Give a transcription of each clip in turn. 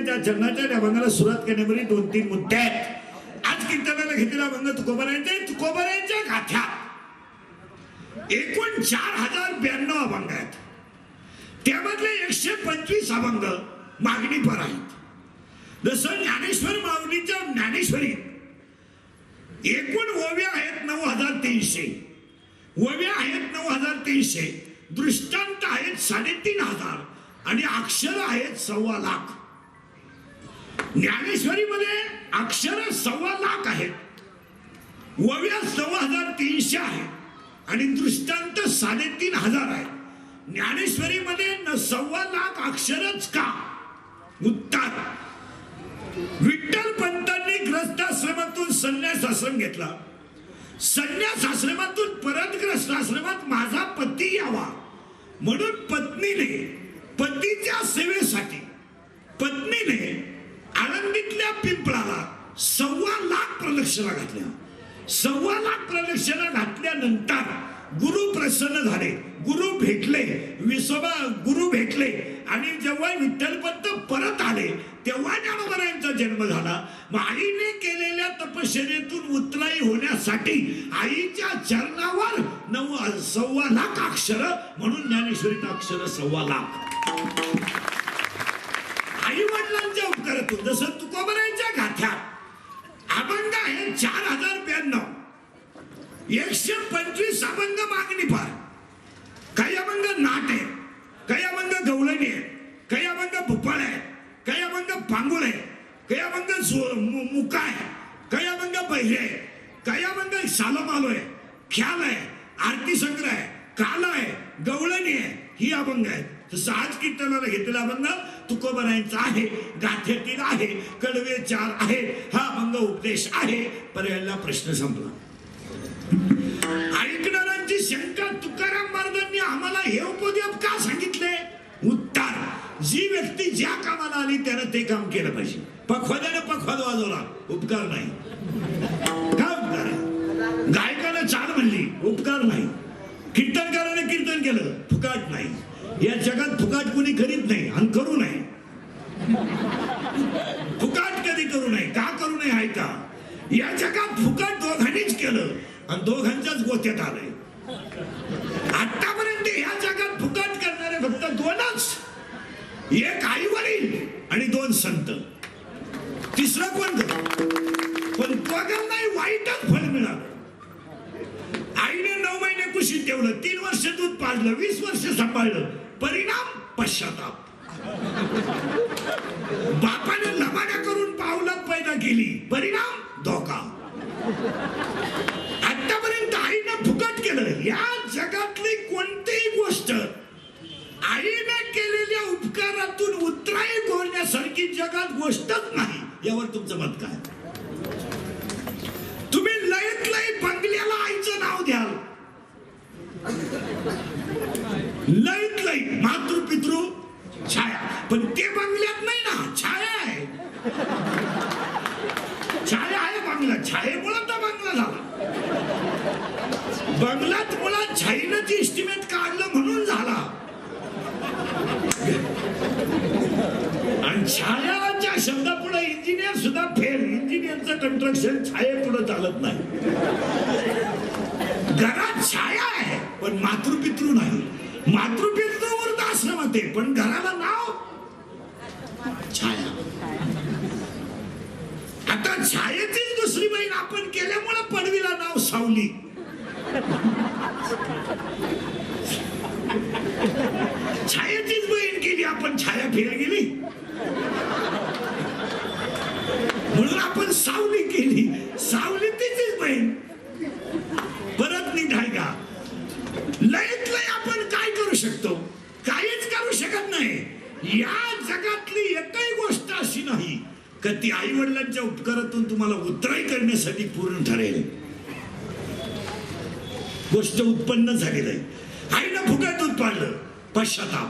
विठ्ठलाच्या चरणाच्या त्या अभंगाला सुरुवात करण्यापूर्वी 2-3 मुद्दे आहेत. आज कीर्तनाला घेतलेला अभंग तुकोबारायांच्या गाथ्यात एकूण 4092 अभंग आहेत. त्यामधले 125 अभंग मागणीपर आहेत. जसं ज्ञानेश्वर माऊलीच्या ज्ञानेश्वरीत एकूण ओव्या आहेत 9300, ओव्या आहेत 9300, दृष्टांत आहेत 3500 आणि अक्षर आहेत 1.25 लाख. ज्ञानेश्वरीमध्ये अक्षर 1.25 लाख आहेत, ओव्या 9300 आहेत आणि दृष्टांत 3500 आहेत. ज्ञानेश्वरीमध्ये 1.25 लाख अक्षरच का? उत्तर, विठ्ठल पंतांनी ग्रस्त आश्रमातून संन्यास आश्रम घेतला. संन्यास आश्रमातून परत ग्रस्त आश्रमात माझा पती यावा म्हणून पत्नीने पतीच्या सेवेसाठी पत्नीने आळंदीतल्या पिंपळाला 1.25 लाख प्रदक्षिणा घातल्या. 1.25 लाख प्रदक्षिणा घातल्यानंतर गुरु प्रसन्न झाले, गुरु भेटले, विसोबा गुरु भेटले आणि जेव्हा विठ्ठलपंत परत आले तेव्हा ज्ञानोबारायांचा जन्म झाला. मग आईने केलेल्या तपश्चर्येतून उतराई होण्यासाठी आईच्या चरणावर 1.25 लाख अक्षर म्हणून ज्ञानेश्वरीत अक्षर 1.25 लाख. आई वडिलांच्या उपकारातून जसं तुकोबारायांच्या गाथ्यात अभंग आहे 4092, 125 अभंग मागणी पार. काही अभंग नाट आहे, काही अभंग गवळणी आहे, काही अभंग भुपाळ आहे, काही अभंग पांगुळ आहे, काही अभंग मुका आहे, काही अभंग बहिरे आहे, काही अभंग सालोमालो आहे, ख्याल आहे, आरती संग्रह आहे, काल आहे, गवळणी आहे, ही अभंग आहे. तसं आज कीर्तनाला घेतलेला अभंग तुकोबारायांचा आहे, गाथ्यातील आहे, कडवे 4 आहे, हा अभंग उपदेश आहे. पर्यायाला प्रश्न संपला. ऐकणाऱ्यांची शंका, तुकाराम महाराजांनी आम्हाला हे उपदेश का सांगितले? उत्तर, जी व्यक्ती ज्या कामाला आली त्यानं ते काम केलं पाहिजे. पखवाद्यानं पखवाद वाजवला, उपकार नाही. काय उपकार आहे? गायकानं चाल म्हणली, उपकार नाही. कीर्तनकाराने कीर्तन केलं, फुकाट नाही. या जगात फुकाट कुणी करीत नाही आणि करू नये. फुकाट कधी करू नये. का करू नये आहे का? या जगात फुकाट दोघांनीच केलं आणि दोघांच्याच गोत्यात आलंय. आतापर्यंत या जगात फुकाट करणारे फक्त 2च, एक आई वडील आणि 2 संत. तिसरं कोण करत? पण दोघांनाही वाईटच फळ मिळालं. आईने 9 महिने कुशीत ठेवलं, 3 वर्ष दूध पाजलं, 20 वर्ष सांभाळलं, परिणाम पश्चाताप. बापाने लबाड्या करून पावलात पैदा केली, परिणाम धोका. आतापर्यंत आईनं फुकट केलं. या जगातली कोणतीही गोष्ट आईने केलेल्या उपकारातून उतराई गोळण्यासारखी जगात गोष्टच नाही. यावर तुमचं मत काय? तुम्ही लयत लय बंगल्याला आईचं नाव द्याल, लयत लय मातृपितृ छाया, पण ते बंगल्यात नाही ना, छाया आहे. छाया आहे बंगला, छायेमुळे तर बंगला झाला. बंगलात मुळात छाईनं जी इस्टिमेट काढलं म्हणून झाला. आणि छायाच्या शब्दापुढे इंजिनियर सुद्धा फेल. इंजिनियरचं कंस्ट्रक्शन छायेपुढे चालत नाही. घरात छाया आहे पण मातृपितृ नाही. मातृपितृ वृद्धाश्रमात आहे पण घराला नाव छाया. आता छायेचीच दुसरी बहीण आपण केल्यामुळे पडवीला नाव सावली. छायेचीच बहीण केली आपण, छाया फेल गेली म्हणून आपण सावली केली. सावली तिचीच बहीण. परत नीट आहे का? लयत लय आपण काय करू शकतो? काहीच करू शकत नाही. या जगातली एकही गोष्ट अशी नाही का ती आई वडिलांच्या उपकारातून तुम्हाला उतराई करण्यासाठी पूर्ण ठरेल. गोष्ट उत्पन्न झालेली आहे. आईनं फुकट दूध पाडलं, पश्चाताप.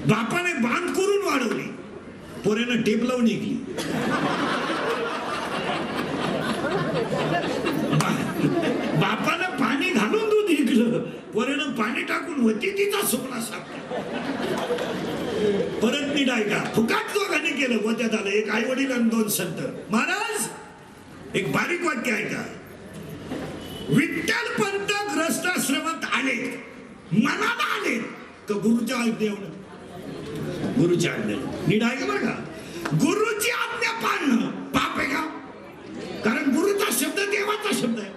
बापाने बांध करून वाढवली, पोऱ्यानं टेप लावून निघली. बापानं पाणी घालून दूध इकलं, पोऱ्यानं पाणी टाकून होती तिचा सुपडा सापला. परत नीट आहे का? फुकट दोघांनी केलं गोत्यात आलं. एक आई वडील आणि 2 संत. महाराज एक बारीक वाक्य ऐका. विठ्ठल पंत ग्रस्ताश्रमात आले, मनाला आले का गुरुच्या आज्ञेवर? गुरुच्या आज्ञेवर. नीट ऐका बरं का, गुरुची आज्ञा पाळणं पाप आहे का? कारण गुरुचा शब्द देवाचा शब्द आहे.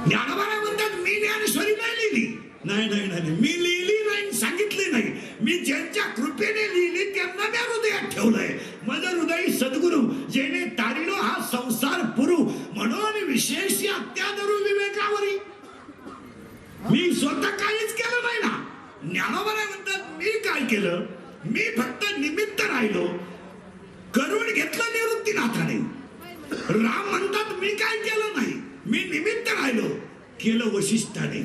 ज्ञानोबा म्हणतात मी ज्ञानेश्वरी नाही लिहिली. नाही नाही नाही, मी लिहिली नाही, सांगितली नाही. मी ज्यांच्या कृपेने लिहिली त्यांना मी हृदयात ठेवलंय. माझं हृदय सद्गुरु जेणे तारिलो हा संसार पुरू, म्हणून विशेष अत्यादरू विवेकावरी. मी स्वतः काहीच केलं नाही ना. ज्ञानोबा म्हणतात मी काय केलं, मी फक्त निमित्त राहिलो. करून घेतलं निवृत्तीनाथाने. राम म्हणतात मी काय केलं नाही, मी निमित्त राहिलो, केलं वशिष्ठाने.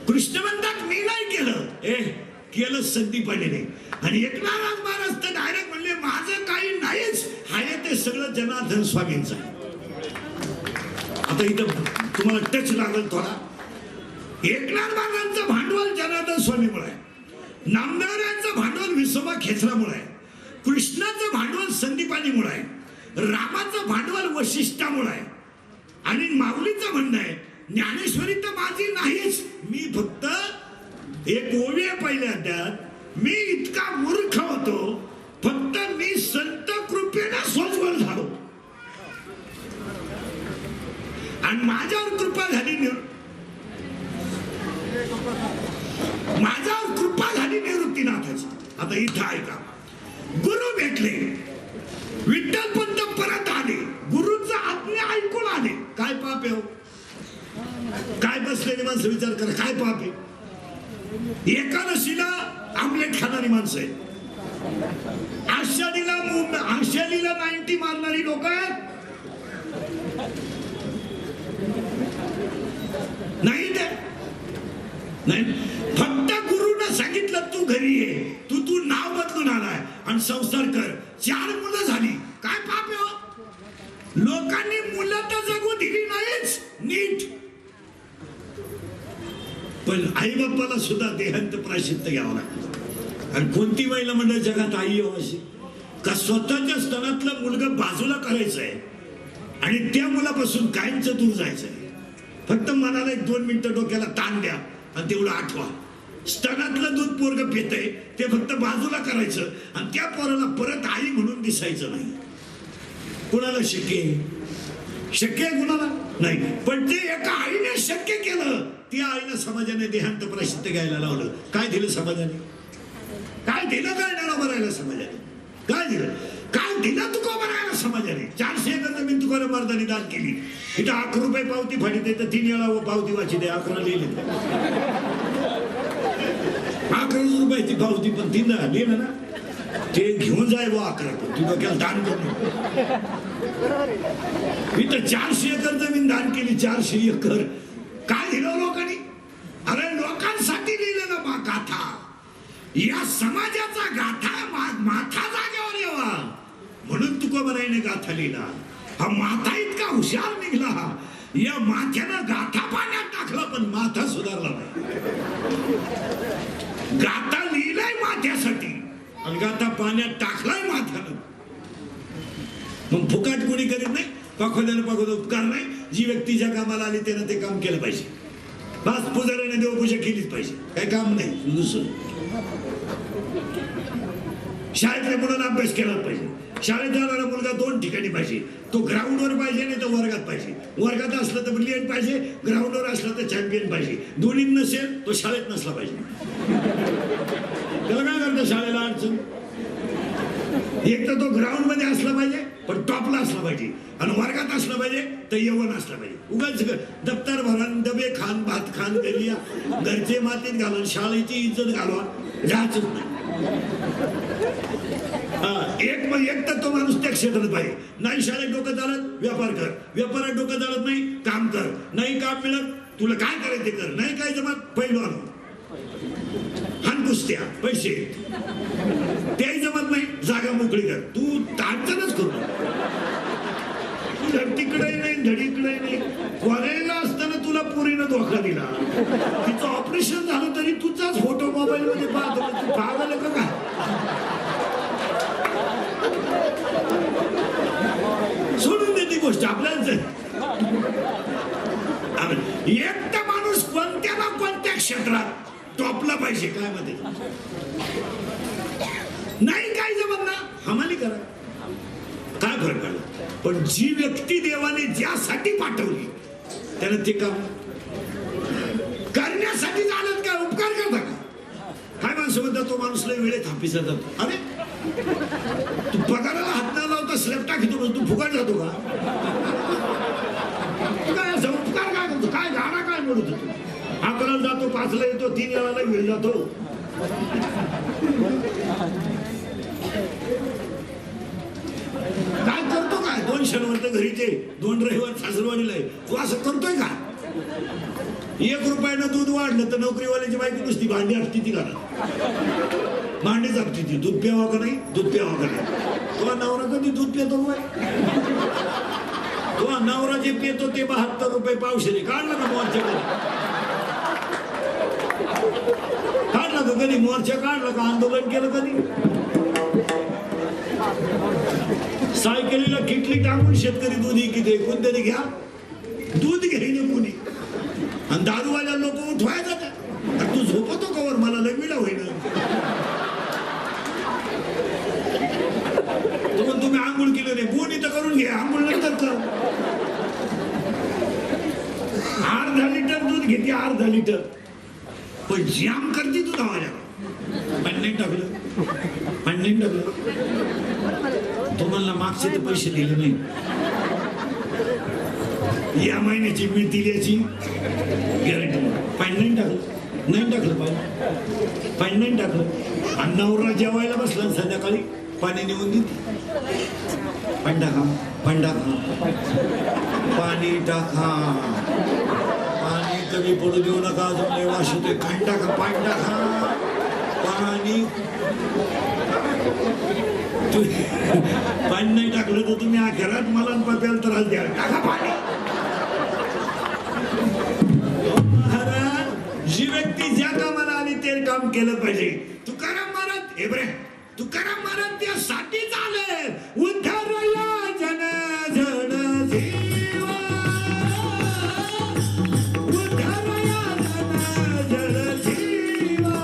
कृष्ण म्हणतात मी नाही केलं, केलं संदीपाने. आणि एकनाथ महाराज तर डायरेक्ट म्हणले माझं काही नाहीच, आहे ते सगळं जनार्दन स्वामींचं. आता इथं तुम्हाला टच लागल थोडा. एकनाथ महाराजांचं भांडवल जनार्दन स्वामीमुळे आहे. नामदेवरायांचं भांडवल विसोबा खेचरामुळे आहे. कृष्णाचं भांडवल संदीपानीमुळे आहे. रामाचं भांडवल वशिष्ठामुळे आहे. आणि माऊलीचं म्हणणं आहे ज्ञानेश्वरी तर माझी नाहीच, मी फक्त एक ओवी आहे पहिल्या अध्यायात, मी इतका मूर्ख होतो, फक्त मी संत कृपेने सोजवळ झालो आणि माझ्यावर कृपा झाली. माझ्यावर कृपा झाली निवृत्तीनाथाची. आता इथं ऐका, गुरु भेटले, विठ्ठल पंत परत आले, गुरुचा आज्ञा ऐकून आले. काय पाप आहे? काय बसलेली माणसं विचार करा, काय पाप आहे? एकादशीला आमलेट खाणारी माणसं आहेत, आषाढीला 90 मारणारी लोक आहेत. नाही ते नाही, फक्त गुरुनं सांगितलं तू घरी ये, तू नाव बदलून आलाय आणि संसार कर. 4 मुलं झाली, काय पाप आहे? लोकांनी मुलं तर जगू दिली नाहीच नीट, पण आई बाप्पाला सुद्धा देहांत प्रायश्चित्त घ्यावं लागतं. आणि कोणती महिला मंडळ जगात आई हो अशी का स्वतःच्या स्तनातलं मुलगा बाजूला करायचंय आणि त्या मुलापासून कायमचं दूर जायचंय. फक्त मनाला 1-2 मिनिटं डोक्याला ताण द्या आणि तेवढं आठवा. स्तनातलं दूध पोरग पितंय ते फक्त बाजूला करायचं आणि त्या पोराला परत आई म्हणून दिसायचं नाही. कुणाला शक्य आहे? शक्य आहे कुणाला नाही, पण ते एका आईने शक्य केलं. त्या आईनं समाजाने देहांत प्रायश्चित्त घ्यायला लावलं. काय दिलं समाजाने? काय दिलं? काय नाला भरायला समाजाने? काय दिलं? काय दिलं तुका भरायला समाजाने? 400 एकर जमीन तुकाराम महाराजांनी दान केली. इथं 11 रुपये पावती फाडीते तर 3 वेळा पावती वाची दे. 11 लिहिले 11 रुपयाची पावती, पण 3 लिहिलं ना ते घेऊन जाय व 11 पण तू डोक्याला दान करू. इथं 400 एकर जमीन दान केली. 400 एकर काय दिलं लोकांनी? अरे लोकांसाठी लिहिलेलं गाथा, या समाजाचा गाथा माथा जागेवर यावा म्हणून तुकोबारायने गाथा लिहिला. हा माथा इतका हुशार निघला, या माथ्यानं गाथा पाण्यात टाकला पण माथा सुधारला नाही. गाथा लिहिलाय माथ्यासाठी आणि गाथा पाण्यात टाकलाय माथ्यानं. मग फुकाट कोणी करीत नाही, पाखोद्यानं पाखोदा उपकार नाही. जी व्यक्ती ज्या कामाला आली त्यानं ते काम केलं पाहिजे. बस पुजाऱ्याने देवपूजा केलीच पाहिजे, काही काम नाही दुसरं. शाळेतल्या मुलांना अभ्यास केलाच पाहिजे. शाळेत जाणारा मुलगा 2 ठिकाणी पाहिजे. तो ग्राउंडवर पाहिजे नाही तर वर्गात पाहिजे. वर्गात असलं तर ब्रिलियंट पाहिजे, ग्राउंडवर असलं तर चॅम्पियन पाहिजे. दोन्हीत नसेल तो शाळेत नसला पाहिजे. त्याला काय करतं शाळेला अडचण? एक तर तो ग्राउंड मध्ये असला पाहिजे पण टॉपला असला पाहिजे आणि वर्गात असला पाहिजे तर यवन असला पाहिजे. उगाच दप्तर भरण, डबे खान, भात खान, घरी घरचे मातीत घालून शाळेची इज्जत घालवा, जायचंच नाही. एक तर तो माणूस त्या क्षेत्रात पाहिजे. नाही शाळेत डोकं चालत, व्यापार कर. व्यापारात डोकं चालत नाही, काम कर. नाही काम मिळत, तुला काय करायचं ते कर. नाही काय जमत, पहिलो आलो हान कुस्त्या, पैसे. तेही जमत नाही, जागा मोकळी कर. तू अडचणच करू धडतीकडे नाही, धडीकडे नाही. कॉलेजला असताना तुला पोरीनं धोका दिला, तिचं ऑपरेशन झालं तरी तुझाच फोटो मोबाईल मध्ये पाहतो. तू पागल का काय? पैसे काय मध्ये नाही काय जमत ना हमाली करा काय फरक पडला पण जी व्यक्ती देवाने ज्यासाठी पाठवली त्यानं ते काम करण्यासाठी चालत काय उपकार करता का काय माणसं म्हणतात तो माणूस लय वेळेत हापीचा जातो अरे तू पगाराला हात न लावता स्लॅब टाकीतो तू फुकट जातो का काय असं उपकार काय करतो काय गाणा काय म्हणतो तू अकराला जातो 5ला येतो 3 वेळाला वेळ जातो काय करतो काय 2 शनिवार तर घरी ते 2 रविवार सासरवाडीला आहे तू असं करतोय का 1 रुपयानं दूध वाढलं तर नोकरीवाल्याची बायको नुसती भांडी असती ती घरात भांडीच असती ती दूध प्यावा का नाही दूध प्यावा का नाही तुला नवरा कधी दूध पितो तुला नवरा जे पितो ते 72 रुपये पावशेरी काढलं का मोर्चा काढलं का कधी मोर्चा काढलं का आंदोलन केलं कधी सायकलीला किटली टाकून शेतकरी दूध विकते कोणतरी घ्या दूध घेईन कोणी आणि दारूवाल्या लोक उठवाय जातात तू झोपतो कवर मला लग्न होईन तुम्ही आंघोळ केलं नाही बोन इथं करून घ्या आंघोळ नंतर कर अर्धा लिटर दूध घेते अर्धा लिटर पण जाम करते तू धावायला पाणी टाकलं तुम्हाला मागचे तर पैसे दिले नाही या महिन्याची मिळतील याची गॅरंटी पाणी नाही टाकलं पाणी नाही टाकलं आणि नवरा जेवायला बसला संध्याकाळी पाणी नेऊन देते पाणी टाका पाणी टाका पाणी कमी पडू देऊ नका अजून लय वास येतोय पाणी टाका पाणी पाणी नाही टाकलं तर तुम्ही घरात मला पप्याला त्रास द्या टाका पाणी महाराज जी व्यक्ती ज्या कामाला आली ते काम केलं पाहिजे तुकाराम महाराज हे बरे तुकाराम महाराज त्यासाठीच आले उद्धारया जन जन जीवा उद्धारया जन जन जीवा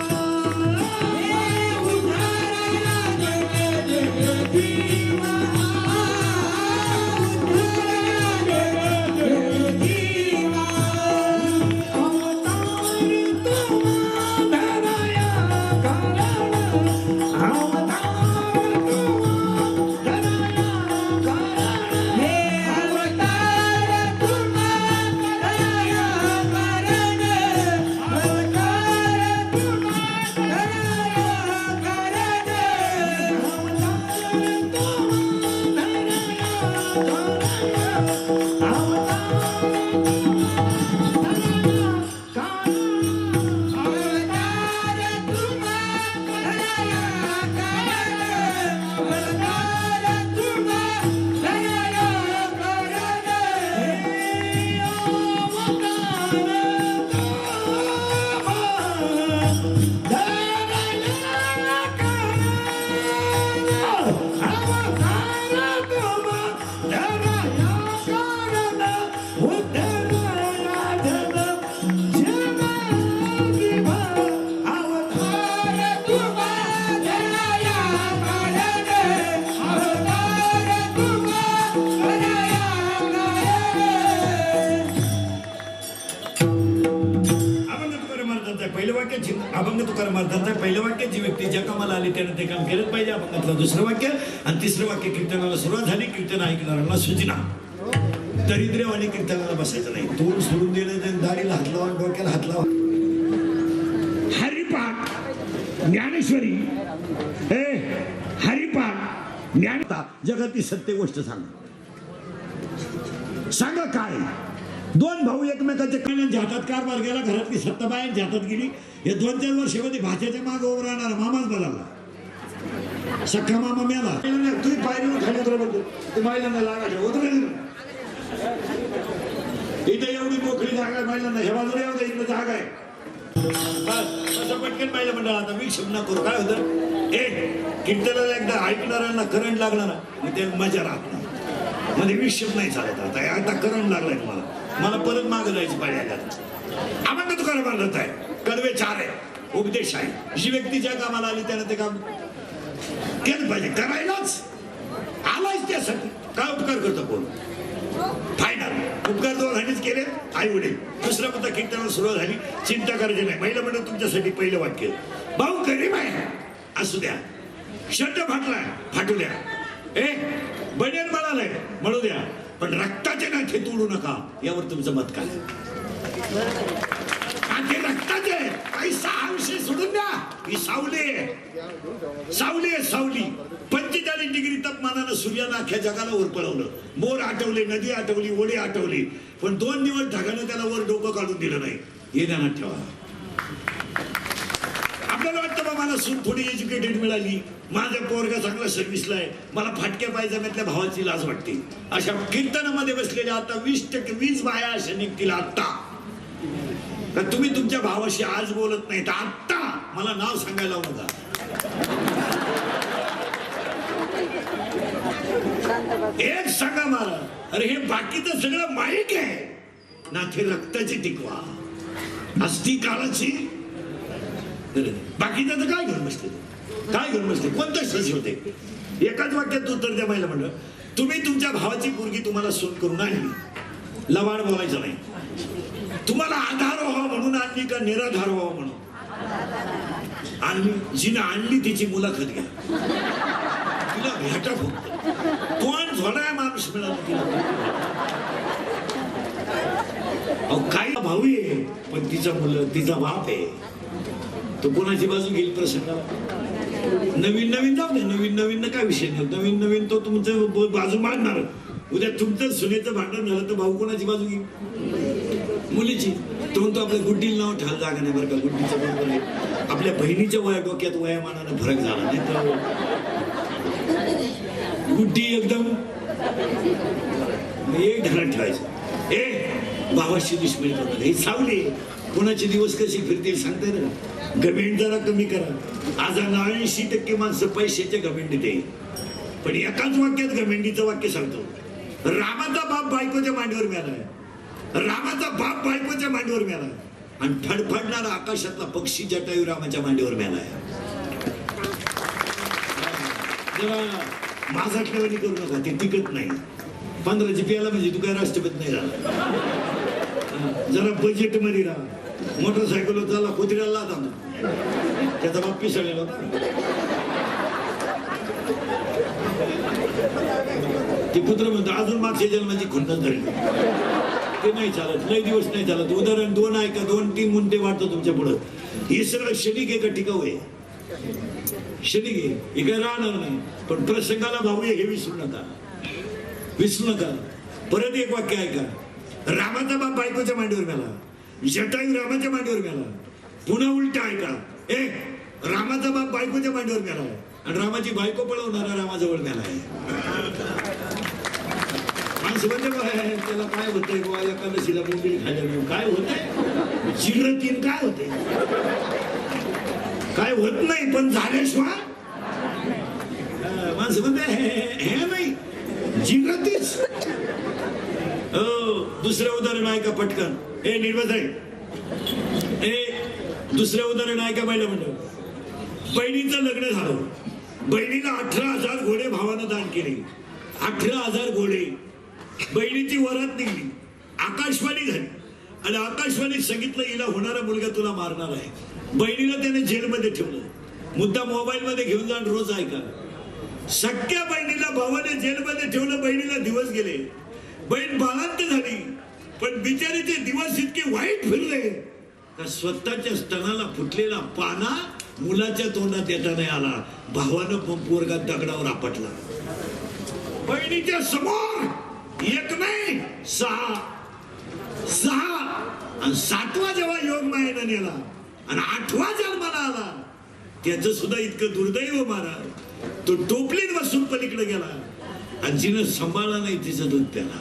उद्धारया जन जन जीवा अभंग तुकाराम महाराजांचा पहिलं वाक्य जी व्यक्ती ज्या कामाला आली त्याने ते काम केलंच पाहिजे अभंगातलं दुसरं वाक्य आणि तिसरं वाक्य कीर्तनाला सुरुवात झाली कीर्तन ऐकणाऱ्यांना सूचना दरिद्रवाणी कीर्तनाला बसायचं नाही तोंड सोडून दिलं दाढीला हात लावा डोक्याला हात लावा हरिपाठ ज्ञानेश्वरी हरिपाठ ज्ञानता जगातली सत्य गोष्ट सांगा काय 2 भाऊ एकमेकाच्या कल्याणच्या हातात कारभार गेला घरातली सत्ता बायांच्या हातात गेली या 2-4 वर्षामध्ये भाच्याच्या मागे उभं राहणारा मामाच बदलला सख्खा मामा मेला तुम्ही पायरीवर खाली उतरवतो ते महिलांना लागायचे उतरले इथे एवढी मोकळी जागा आहे महिलांना हे बाजूला येऊ दे इकडे जागा आहे बस असं पटकन पाहिलं मंडळ आता मी शब्द करू काय होतं कीर्तनाला एकदा ऐकणाऱ्यांना करंट लागला ना मग ते मजा राहत नाही मध्ये विषम नाही चालत आता करंट लागलाय मला परत मागं जायची पाहिजे अभंग तुकाराम महाराजांचा आहे कडवे 4 आहे उपदेश आहे. जी व्यक्ती ज्या कामाला आली त्यानं ते काम केलं पाहिजे, करायलाच आलाच त्यासाठी. काय उपकार करतो कोण? फायनल उपकार दोन हानीच केले आई वडील. दुसरा मुद्दा कीर्तनाला सुरुवात झाली. चिंता करायची नाही. महिला म्हणून तुमच्यासाठी पहिलं वाक्य, भाऊ गरीब आहे असू द्या, शर्ट फाटलाय फाटू द्या, बनेन म्हणालाय म्हणू द्या, पण रक्ताचे नाते तोडू नका. यावर तुमचं मत काय? नाते रक्ताचे पैसा हा विषय सोडून द्या. ही सावली सावली आहे सावली. 45 डिग्री तापमानानं सूर्यानं अख्ख्या जगाला वर पळवलं. मोर आटवले, नदी आटवली, ओढे आटवली, पण 2 दिवस ढगानं त्याला वर डोकं काढून दिलं नाही. हे ध्यानात ठेवा. आपल्याला वाटतं बा मला सून थोडी एज्युकेटेड मिळाली, माझा पोरगा चांगला सर्व्हिसला आहे, मला फाटक्या पायजाम्यातल्या भावाची लाज वाटते. अशा कीर्तनामध्ये बसलेल्या आता 20% 20 बाया अशा निघतील आत्ता. तुम्ही तुमच्या भावाशी आज बोलत नाही तर आत्ता मला नाव सांगायला लावू नका. एक सांगा मला, अरे हे बाकीचं सगळं माईक आहे ना, ते रक्ताची टिकवा असती काळाची. बाकीचं तर काय घेऊन बसते, काय घेऊन बसते, कोणतं सस होते. एकाच वाक्यात उत्तर द्या. महिला म्हणलं, तुम्ही तुमच्या भावाची पोरगी तुम्हाला सून करून आणली, लवाड बोलायचं नाही. तुम्हाला आधार व्हावा म्हणून आणली का निराधार व्हावा म्हणून आणली? जिने आणली तिची मुलाखत घ्या, तिला भेटा फक्त. कोण झोडा माणूस मिळाला तिला? काही भाऊ आहे पण तिचा मुलं, तिचा बाप आहे, तो कोणाची बाजू घेईल प्रसंगाला? नवीन नवीन जाऊ दे, नवीन नवीन काय विषय नाही. नवीन नवीन तो तुमचं बाजू मांडणार. उद्या तुमचं सुनेचं भांडण झालं तर भाऊ कोणाची बाजू घेईल? मुलीची. तो म्हणतो आपल्या गुड्डीला नाव ठेवायला जागा नाही बरं का, गुड्डीचं बरोबर आहे. आपल्या बहिणीच्या वया डोक्यात वयामानानं फरक झाला नाही तर गुड्डी एकदम एक ढगात ठेवायचं. भावाशी दुश्मनी करतात. हे सावली कोणाचे दिवस कशी फिरतील सांगता ना. गमेंट जरा कमी करा. आज 80% माणसं पैशाच्या गमेंडीत आहे. पण एकाच वाक्यात गमेंडीचं वाक्य सांगतो. रामाचा बाप बायकोच्या मांडीवर मिळालाय, रामाचा बाप बायकोच्या मांडीवर मिळालाय, आणि फडफडणारा आकाशातला पक्षी जटायू रामाच्या मांडीवर मिळालाय. जरा माझा ठेवणी करू नका, ते टिकत नाही. 15 प्याला म्हणजे तू काय राष्ट्रपती नाही झाला. जरा बजेट मध्ये राहा. मोटरसायकल चालला कुत्र्याला लाथा, त्याचा बाप पिसळलेला होता. ते पुत्र म्हणतो अजून मागच्या जन्माची खुंटच धरली. ते नाही चालत, लय दिवस नाही चालत. उदाहरण 2 आहे का 2-3 मुंडे वाटतो तुमच्या पुढं. हे सगळं क्षणिक आहे का टिकाऊ आहे? क्षणिक आहे, हे काय राहणार नाही. पण प्रसंगाला भाऊ हे विसरू नका, विसरू नका. परत एक वाक्य आहे का, रामाचा बाप बायकोच्या मांडीवर मिळाला, जटायू रामाच्या मांडीवर मिळाला. पुन्हा उलट आहे का, रामाचा बाप बायकोच्या मांडीवर मिळाला आणि रामाची बायको पळवणारा रामाजवळ मिळाला. माणसं म्हणजे त्याला काय होतंय बुवा, एकादशीला मुंबई खायला काय होतंय, जिरतीन काय होते, काय होत नाही. पण झाल्याशिवाय माणसं म्हणते हे नाही जिरतीच. दुसरं उदाहरण आहे का पटकन, हे निर्वत आहे. दुसरं उदाहरण आहे का पहिलं म्हणलं, बहिणीचं लग्न झालं, बहिणीला 18,000 घोडे भावानं दान केले. 18,000 घोडे. बहिणीची वरात निघली, आकाशवाणी झाली आणि आकाशवाणीत सांगितलं हिला होणारा मुलगा तुला मारणार आहे. बहिणीला त्याने जेलमध्ये ठेवलं. मुद्दा मोबाईल मध्ये घेऊन जाण रोज ऐका. सख्या बहिणीला भावाने जेलमध्ये ठेवलं, बहिणीला दिवस गेले, बहीण बाळांत झाली. पण बिचारीचे दिवस इतके वाईट फिरले का स्वतःच्या स्तनाला फुटलेला पाना मुलाच्या तोंडात येता नाही आला. भावानं पोरगा दगडावर आपटला. बहिणीच्या समोर एक नाही 6 आणि 7वा जेव्हा योग मायेनं नेला आणि 8वा जन्माला आला, त्याचं सुद्धा इतकं दुर्दैव मारा, तो टोपलीत बसून पलीकडे गेला आणि जिनं सांभाळला नाही तिचं दूध प्याला.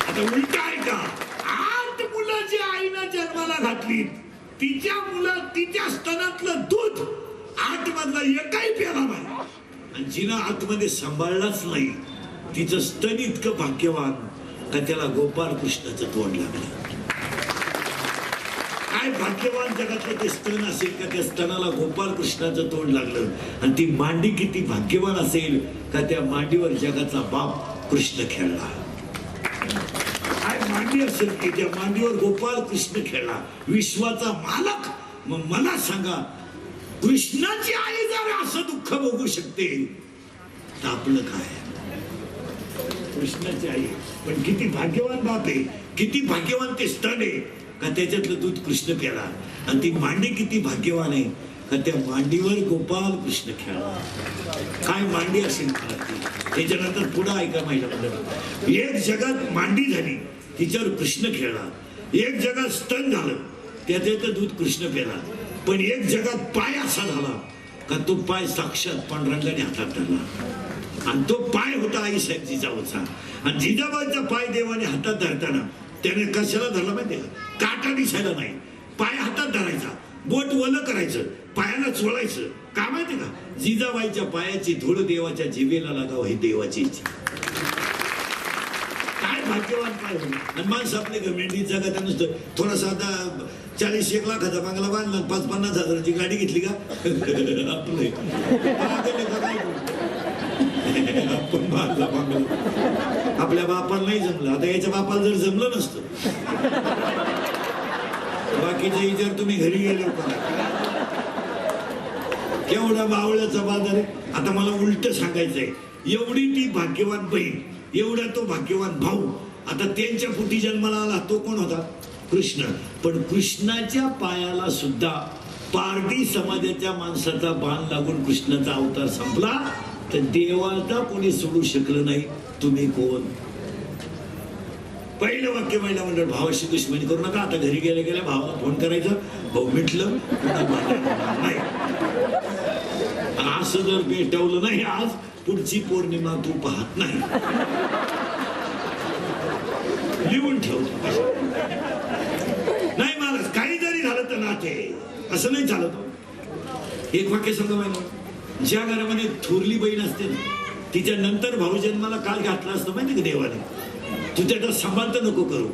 आता उलट आहे का, 8 मुलाची आईनं जन्माला घातली, तिच्या स्तनातलं दूध 8 मधला एकही प्याला नाही, आणि जिनं आतमध्ये सांभाळलाच नाही तिचं स्तन इतकं भाग्यवान का त्याला गोपाळ कृष्णाचं तोंड लागलं. काय भाग्यवान जगातलं ते स्तन असेल का त्या स्तनाला गोपाल कृष्णाचं तोंड लागलं. आणि ती मांडी किती भाग्यवान असेल का त्या मांडीवर जगाचा बाप कृष्ण खेळला. काय मांडी असेल की त्या मांडीवर गोपाल कृष्ण खेळला, विश्वाचा मालक. मग मला सांगा, कृष्णाची आई जर असं दुःख भोगू शकते तर आपलं काय. कृष्णाची आई पण किती भाग्यवान बाप आहे, किती भाग्यवान ते स्तन आहे का त्याच्यातलं दूध कृष्ण प्याला. आणि ती मांडी किती भाग्यवान आहे का त्या मांडीवर गोपाल कृष्ण खेळला. काय मांडी असेल त्याच्यानंतर पुढे ऐका महिला मंडळ. एक जगात मांडी झाली तिच्यावर कृष्ण खेळला, एक जगात स्तन झालं त्याच्यातलं दूध कृष्ण प्याला. पण एक जगात पाय असा झाला का तो पाय साक्षात पांडुरंगाने हातात धरला. आणि तो पाय होता आई साहेब जिजाबाईचा. आणि जिजाबाईचा पाय देवाने हातात धरताना त्याने कशाला धरला माहितीये का, काटा दिसायला नाही. पाय हातात धरायचा, बोट वलं करायचं, पायाला चोळायचं. का माहिती का, जिजाबाईच्या पायाची धूळ देवाच्या जिभेला लागावं ही देवाची इच्छा. काय भाग्यवान पाय होईल. आणि माणसं आपले गव्हर्नमेंट जगात नुसतं थोडासा आता 40-1 लाखाचा बंगला बांधला, 5-50 हजाराची गाडी घेतली का आपलं आपण बांधला बंगला. आपल्या बापाला नाही जमलं, आता याच्या बापाला जर जमलं नसतं बाकीचे जर तुम्ही घरी गेले केवढा बावळ्याचा बाजार आहे. आता मला उलट सांगायचंय, एवढी ती भाग्यवान बहीण, एवढा तो भाग्यवान भाऊ. आता त्यांच्या पोटी जन्माला आला तो कोण होता, कृष्ण. पण कृष्णाच्या पायाला सुद्धा पारडी समाजाच्या माणसाचा बाण लागून कृष्णाचा अवतार संपला. तर देवाचा कोणी सोडू शकलं नाही. तुम्ही कोण. पहिलं वाक्य महिला मंडळ, भावाशी दुश्मनी करू नका. आता घरी गेल्या गेल्या भावाला फोन करायचं, भाऊ मिटलं नाही. असं जर भेटवलं नाही आज, पुढची पौर्णिमा तू पाहत नाही. लिहून ठेवतो. नाही मला काही जरी झालं तर नाते असं नाही चालत. एक वाक्य सांगा महिला, ज्या घरामध्ये थोरली बहीण असते ना, तिच्या नंतर भाऊ जन्माला काल घातला असतं माहिती का देवाने. तू त्याचा सांभाळ तर नको करू,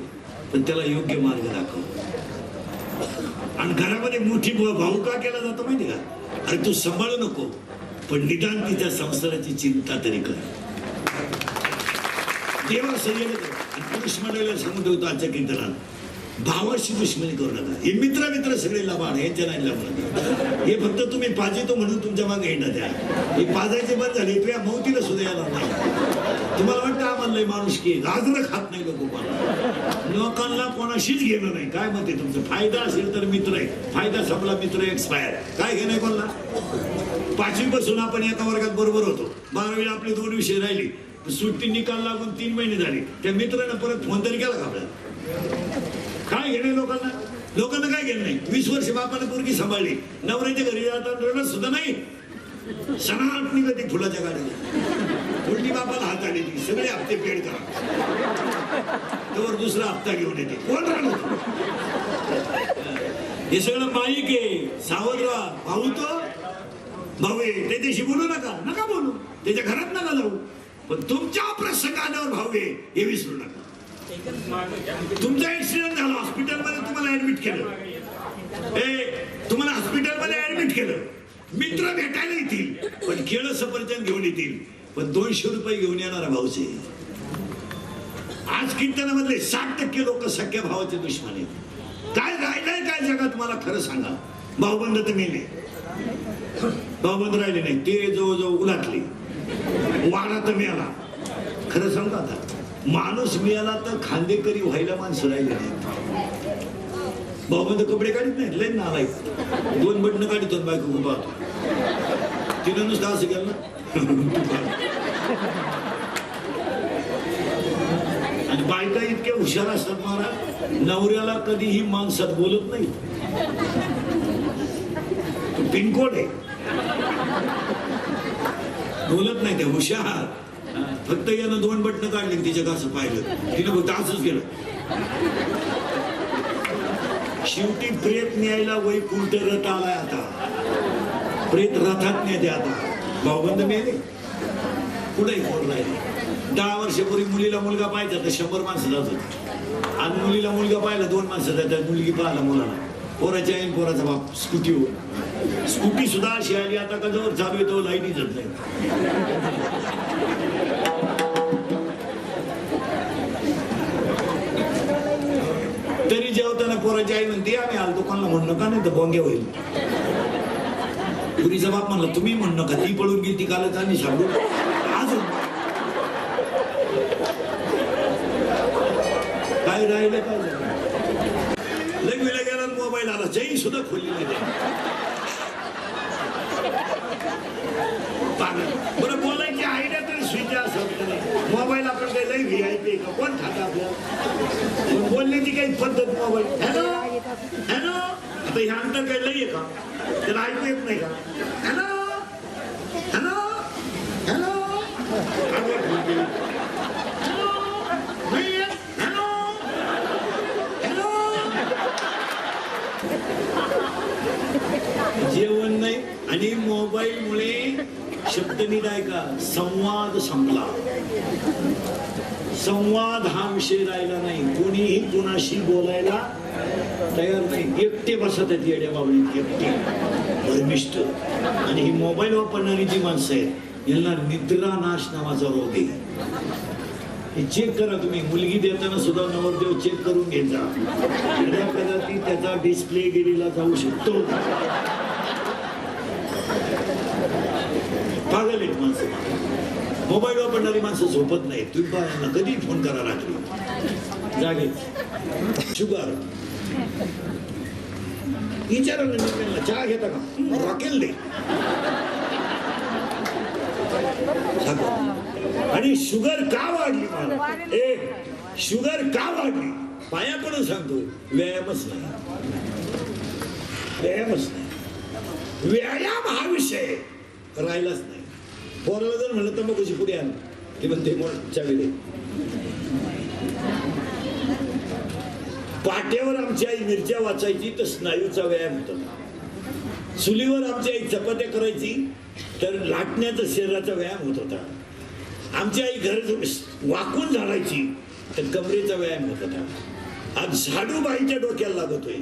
पण त्याला योग्य मार्ग दाखव. आणि घरामध्ये मोठी भाऊ का केला जातो माहिती का, अरे तू सांभाळू नको पण निदान तिच्या संसाराची चिंता तरी कर. देवा सगळे पुरुष मंडळीला सांगून ठेवतो आजच्या कीर्तनात, भावाशी दुश्मनी करू नका. हे मित्र सगळे लाभाड यांच्या नाही लाभणार. हे फक्त तुम्ही पाजितो म्हणून तुमच्या मागे येणं द्या. हे पाजायचे बंद झाले, तुझ्या मौतीला सुद्धा यायला नाही. तुम्हाला वाटतं आम्हाला माणूस की गाजरं खात नाही लोकांना कोणाशीच घेणं नाही. काय म्हणते तुमचं, फायदा असेल तर मित्र आहे, फायदा संपला मित्र एक्सपायर. काय घेणं कोणाला. 5वी पासून आपण एका वर्गात बरोबर होतो, 12वीला आपले 2 विषय राहिले, सुट्टी निकाल लागून 3 महिने झाले. त्या मित्रानं परत फोन तरी केला का आपल्याला. काय घेणे लोकांना काय घेणं नाही. 20 वर्ष बापाने पोरगी सांभाळली, नवऱ्याच्या घरी जातात रडत सुद्धा नाही. सणाट निघते फुलाच्या गाडीला, उलटी बापाला हात आली, सगळे हप्ते पेड करा, त्यावर दुसरा हप्ता घेऊन येते. कोण राहणार. हे सगळं माईक आहे. सावध राहा. भाऊ तो भाऊ आहे, त्याच्याशी बोलू नका बोलू, त्याच्या घरात नका जाऊ. पण तुमच्या प्रसंग आल्यावर भाऊ आहे हे विसरू नका. तुमचा ऍक्सिडेंट झाला, हॉस्पिटलमध्ये तुम्हाला ऍडमिट केलं, तुम्हाला हॉस्पिटलमध्ये ऍडमिट केलं. मित्र भेटायला येतील पण केळं सफरचंद घेऊन येतील, पण 200 रुपये घेऊन येणारा भाऊचे. आज कीर्तनामधले 60% लोक सख्या भावाचे दुश्मन आहेत. काय राहिलंय काय जगात मला खरं सांगा. भाऊबंद तर मेले, भाऊबंद राहिले नाही, ते जवळजवळ उलाटले. वाडा तर मिळाला. खरं सांगा, आता माणूस मिळाला तर खांदेकरी व्हायला माणसं राहिले नाही. भाऊबंद कपडे काढत नाही, लय नालाय. 2 बटणं काढतो बायको उभा होतो, तिनं नुसतं असं केलं आणि बायका इतक्या हुशार असतात महाराज, नवऱ्याला कधीही माणसात बोलत नाही. पिनकोड आहे, बोलत नाही. त्या हुशार. फक्त यानं 2 बटणं काढली, तिच्या असं पाहिलं, तिनं फक्त असंच केलं. शेवटी प्रेत न्यायला वैकुंठ रथ आलाय. आता प्रेत रथात नेते. आता भाऊबंद मेले, पुढे कोण राहिले. 10 वर्षापूर्वी मुलीला मुलगा पाहायचा तर 100 माणसं जात होती. आणि मुलीला मुलगा पाहिला 2 माणसं जातात, मुलगी पाहिला मुलाला पोराची आई पोराचा बाप स्कूटीवर. स्कूटी सुद्धा अशी आली आता का जवळ चालू येतो लाईटी जत नाही. तरी जेवताना पोराची आई म्हणते आम्ही आलो दुकानला म्हणू नका नाही तर बोंगे होईल. पुरीचा बाप म्हणला तुम्ही म्हणू नका ती पळून गेली ती कालच आम्ही सांगू आज काय राहिलं काय लग्न गेला मोबाईल आला चैन सुद्धा खोलली नाही. बरं बोलायची आयडिया तरी स्विच असं मोबाईल आपण काही लई व्हीआयपी का कोण खाता आपल्याला बोलण्याची काही पद्धत मोबाईल. हॅलो हॅलो आता ह्या अंतर काही लई आहे का त्याला ऐकू येत नाही का. हॅलो हॅलो हॅलो जेवण नाही आणि मोबाईल मुळे शब्द नीट ऐका संवाद संपला. संवाद हा विषय राहिला नाही. कोणीही कोणाशी बोलायला तयार नाही. एकटे बसत आहेत येड्या बाबळीत एकटे भरमिष्ट. आणि ही मोबाईल वापरणारी जी माणसं आहेत यांना निद्रा नाश नावाचा रोग आहे. हे चेक करा तुम्ही. मुलगी देताना सुद्धा नवरदेव चेक करून घ्यायचा. कदाचित त्याचा डिस्प्ले गेलेला जाऊ शकतो. पागल आहेत माणसं. मोबाईल वापरणारी माणसं झोपत नाहीत. तुम्ही पाहायला कधी फोन करा रात्री जागे. शुगर विचारा चहा घेता का रॉकेल दे. आणि शुगर का वाढली मला शुगर का वाढली पाया पडून सांगतो. व्यायामच नाही. व्यायामच नाही. व्यायाम हा विषय राहिलाच नाही. पोराला जर म्हणलं तर मग कशी पुढे आण ते म्हणते चावी दे. पाट्यावर आमची आई मिरच्या वाचायची तर स्नायूचा व्यायाम होता. चुलीवर आमची आई चपात्या करायची तर लाटण्याचा शरीराचा व्यायाम होत होता. आमची आई घर वाकून झाडायची तर कमरेचा व्यायाम होत होता. आज झाडू बाईच्या डोक्याला लागतोय.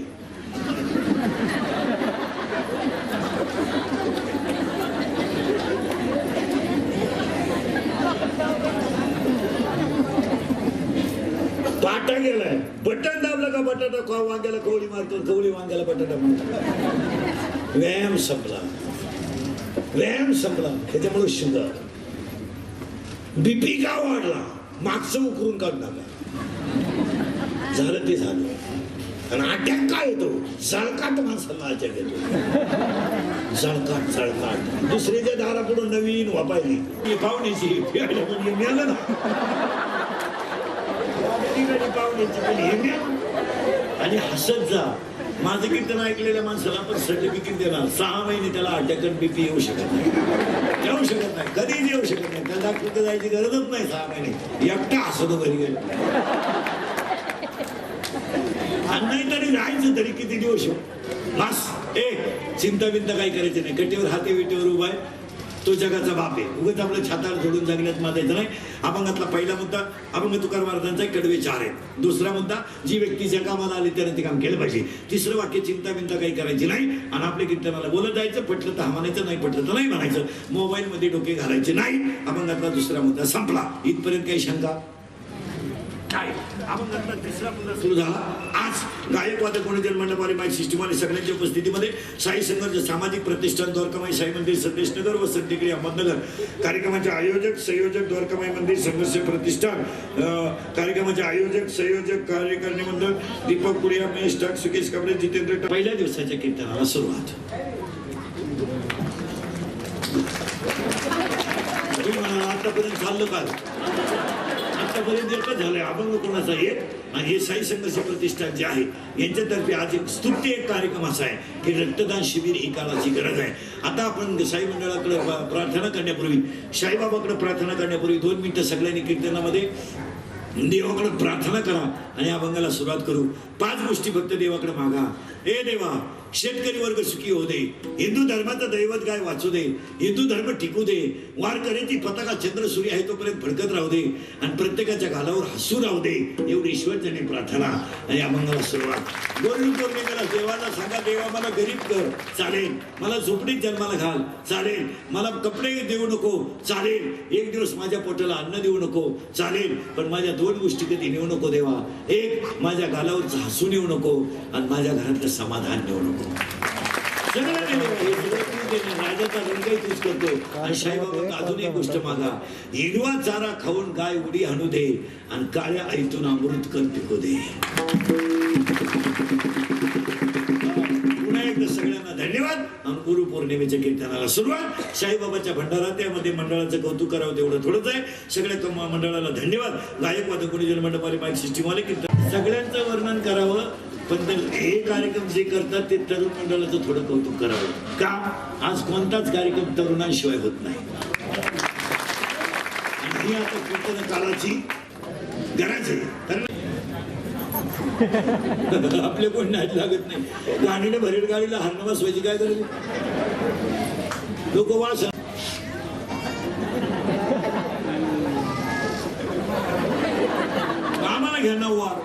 पाटा गेलाय. बटन दाबलं का बटाटा वांग्याला कवळी मारतो. कवळी वांग्याला बटाटा मारतो. व्यायाम संपला. व्यायाम संपला. त्याच्यामुळे शुगर बीपी का वाढला. मागचं उकरून काढ नका. झालं ते झालं. आणि अटॅक काय येतो जळकाट माणसाला अटॅक येतो. जळकाट जळकाट. दुसरीच्या दारापुढून नवीन वापायली पाहुण्याची मिळालं ना पाहुण्याची आणि हसत जा. माझं कीर्तन ऐकलेल्या माणसाला आपण सर्टिफिकेट देणार 6 महिने त्याला अटॅक आणि बीपी येऊ शकत नाही. येऊ शकत नाही. कधीच येऊ शकत नाही. त्याला डॉक्टर जायची गरजच नाही. 6 महिने एकटा हसतो घरी गेलो. आणि नाही तरी राहायचं तरी किती दिवस बस. चिंता बिंता काही करायची नाही. कटेवर हाते विटेवर उभा आहे तो जगाचा बाप आहे. उगाच आपलं छातार सोडून जगण्यात मातायचं नाही. अभंगातला पहिला मुद्दा अभंग तुकाराम महाराजांचा कडवे 4 आहेत. दुसरा मुद्दा जी व्यक्ती ज्या कामाला आली त्याने ते काम केलं पाहिजे. तिसरं वाक्य चिंता बिंता काही करायची नाही. आणि आपल्या कीर्तनाला बोलत जायचं. पटलं तर हा म्हणायचं नाही पटलं तर नाही म्हणायचं. मोबाईल मध्ये डोके घालायचे नाही. अभंगातला दुसरा मुद्दा संपला. इथपर्यंत काही शंका काय. अभंगातला तिसरा मुद्दा सुरू झाला. आज गायक वादक मनोरंजन मंडपारी माईक सिस्टीम आणि सगळ्यांच्या उपस्थितीमध्ये साई संघर्ष सामाजिक प्रतिष्ठान द्वारकामाई साई मंदिर संदेशनगर व संतेकडे अहमदनगर कार्यक्रमाचे आयोजक संयोजक द्वारकामाई मंदिर संघर्ष प्रतिष्ठान कार्यक्रमाचे आयोजक संयोजक कार्यकारिणी मंडळ दीपक पुडिया महेश टाक सुकेश कांबळे जितेंद्र. पहिल्या दिवसाच्या कीर्तनाला सुरुवात. आतापर्यंत चाललं काल आतापर्यंत एकच झालंय. अभंग कोणाचा एक आणि हे साई संघर्ष प्रतिष्ठान जे आहे यांच्यातर्फे आज एक स्तुत्य एक कार्यक्रम असा आहे की रक्तदान शिबिर ही काळाची गरज आहे. आता आपण साई मंडळाकडे प्रार्थना करण्यापूर्वी साईबाबाकडे प्रार्थना करण्यापूर्वी 2 मिनिटं सगळ्यांनी कीर्तनामध्ये देवाकडे प्रार्थना करा आणि अभंगाला सुरुवात करू. 5 गोष्टी फक्त देवाकडे मागा. ए देवा शेतकरी वर्ग सुखी होऊ दे, हिंदू धर्माचं दैवत गाय वाचू दे, हिंदू धर्म टिकू दे, वारकऱ्याची पताका चंद्र सूर्य आहे तोपर्यंत फडकत राहू दे आणि प्रत्येकाच्या गालावर हसू राहू दे एवढी ईश्वरचरणी प्रार्थना. आणि या मंगला सुरुवात गुरु पौर्णिमेला देवाला सांगा, देवा मला गरीब कर चालेल, मला झोपडीत जन्माला घाल चालेल, मला कपडे देऊ नको चालेल, एक दिवस माझ्या पोटाला अन्न देऊ नको चालेल, पण माझ्या दोन गोष्टी कधी नेऊ नको देवा. एक, माझ्या गालावरचं हसून येऊ नको आणि माझ्या घरातलं समाधान नेऊ नको. राजाचा रंगही तूच करतो. आणि साईबाबा अजून एक गोष्ट मागा, हिरवा चारा खाऊन गाय उडी आणू दे आणि काळ्या आईतून अमृत कर पिकू दे. पुन्हा एकदा सगळ्यांना धन्यवाद. आणि गुरु पौर्णिमेच्या कीर्तनाला सुरुवात. साईबाबाच्या भंडारा त्यामध्ये मंडळाचं कौतुक करावं तेवढं थोडंच आहे. सगळ्या मंडळाला धन्यवाद. गायक वादक कोणी जन्मंडपाली माईक सिस्टीमवाले कीर्तन सगळ्यांचं वर्णन करावं, पण हे कार्यक्रम जे करतात ते तरुण मंडळाचं थोडं कौतुक करावं. का आज कोणताच कार्यक्रम तरुणांशिवाय होत नाही. ही आता कीर्तन काळाची गरज आहे. कारण आपले कोण नाही लागत नाही. गाडीने भरेल गाडीला हरणं बसवायची काय गरज? लोक वास आम्हाला घ्या ना वार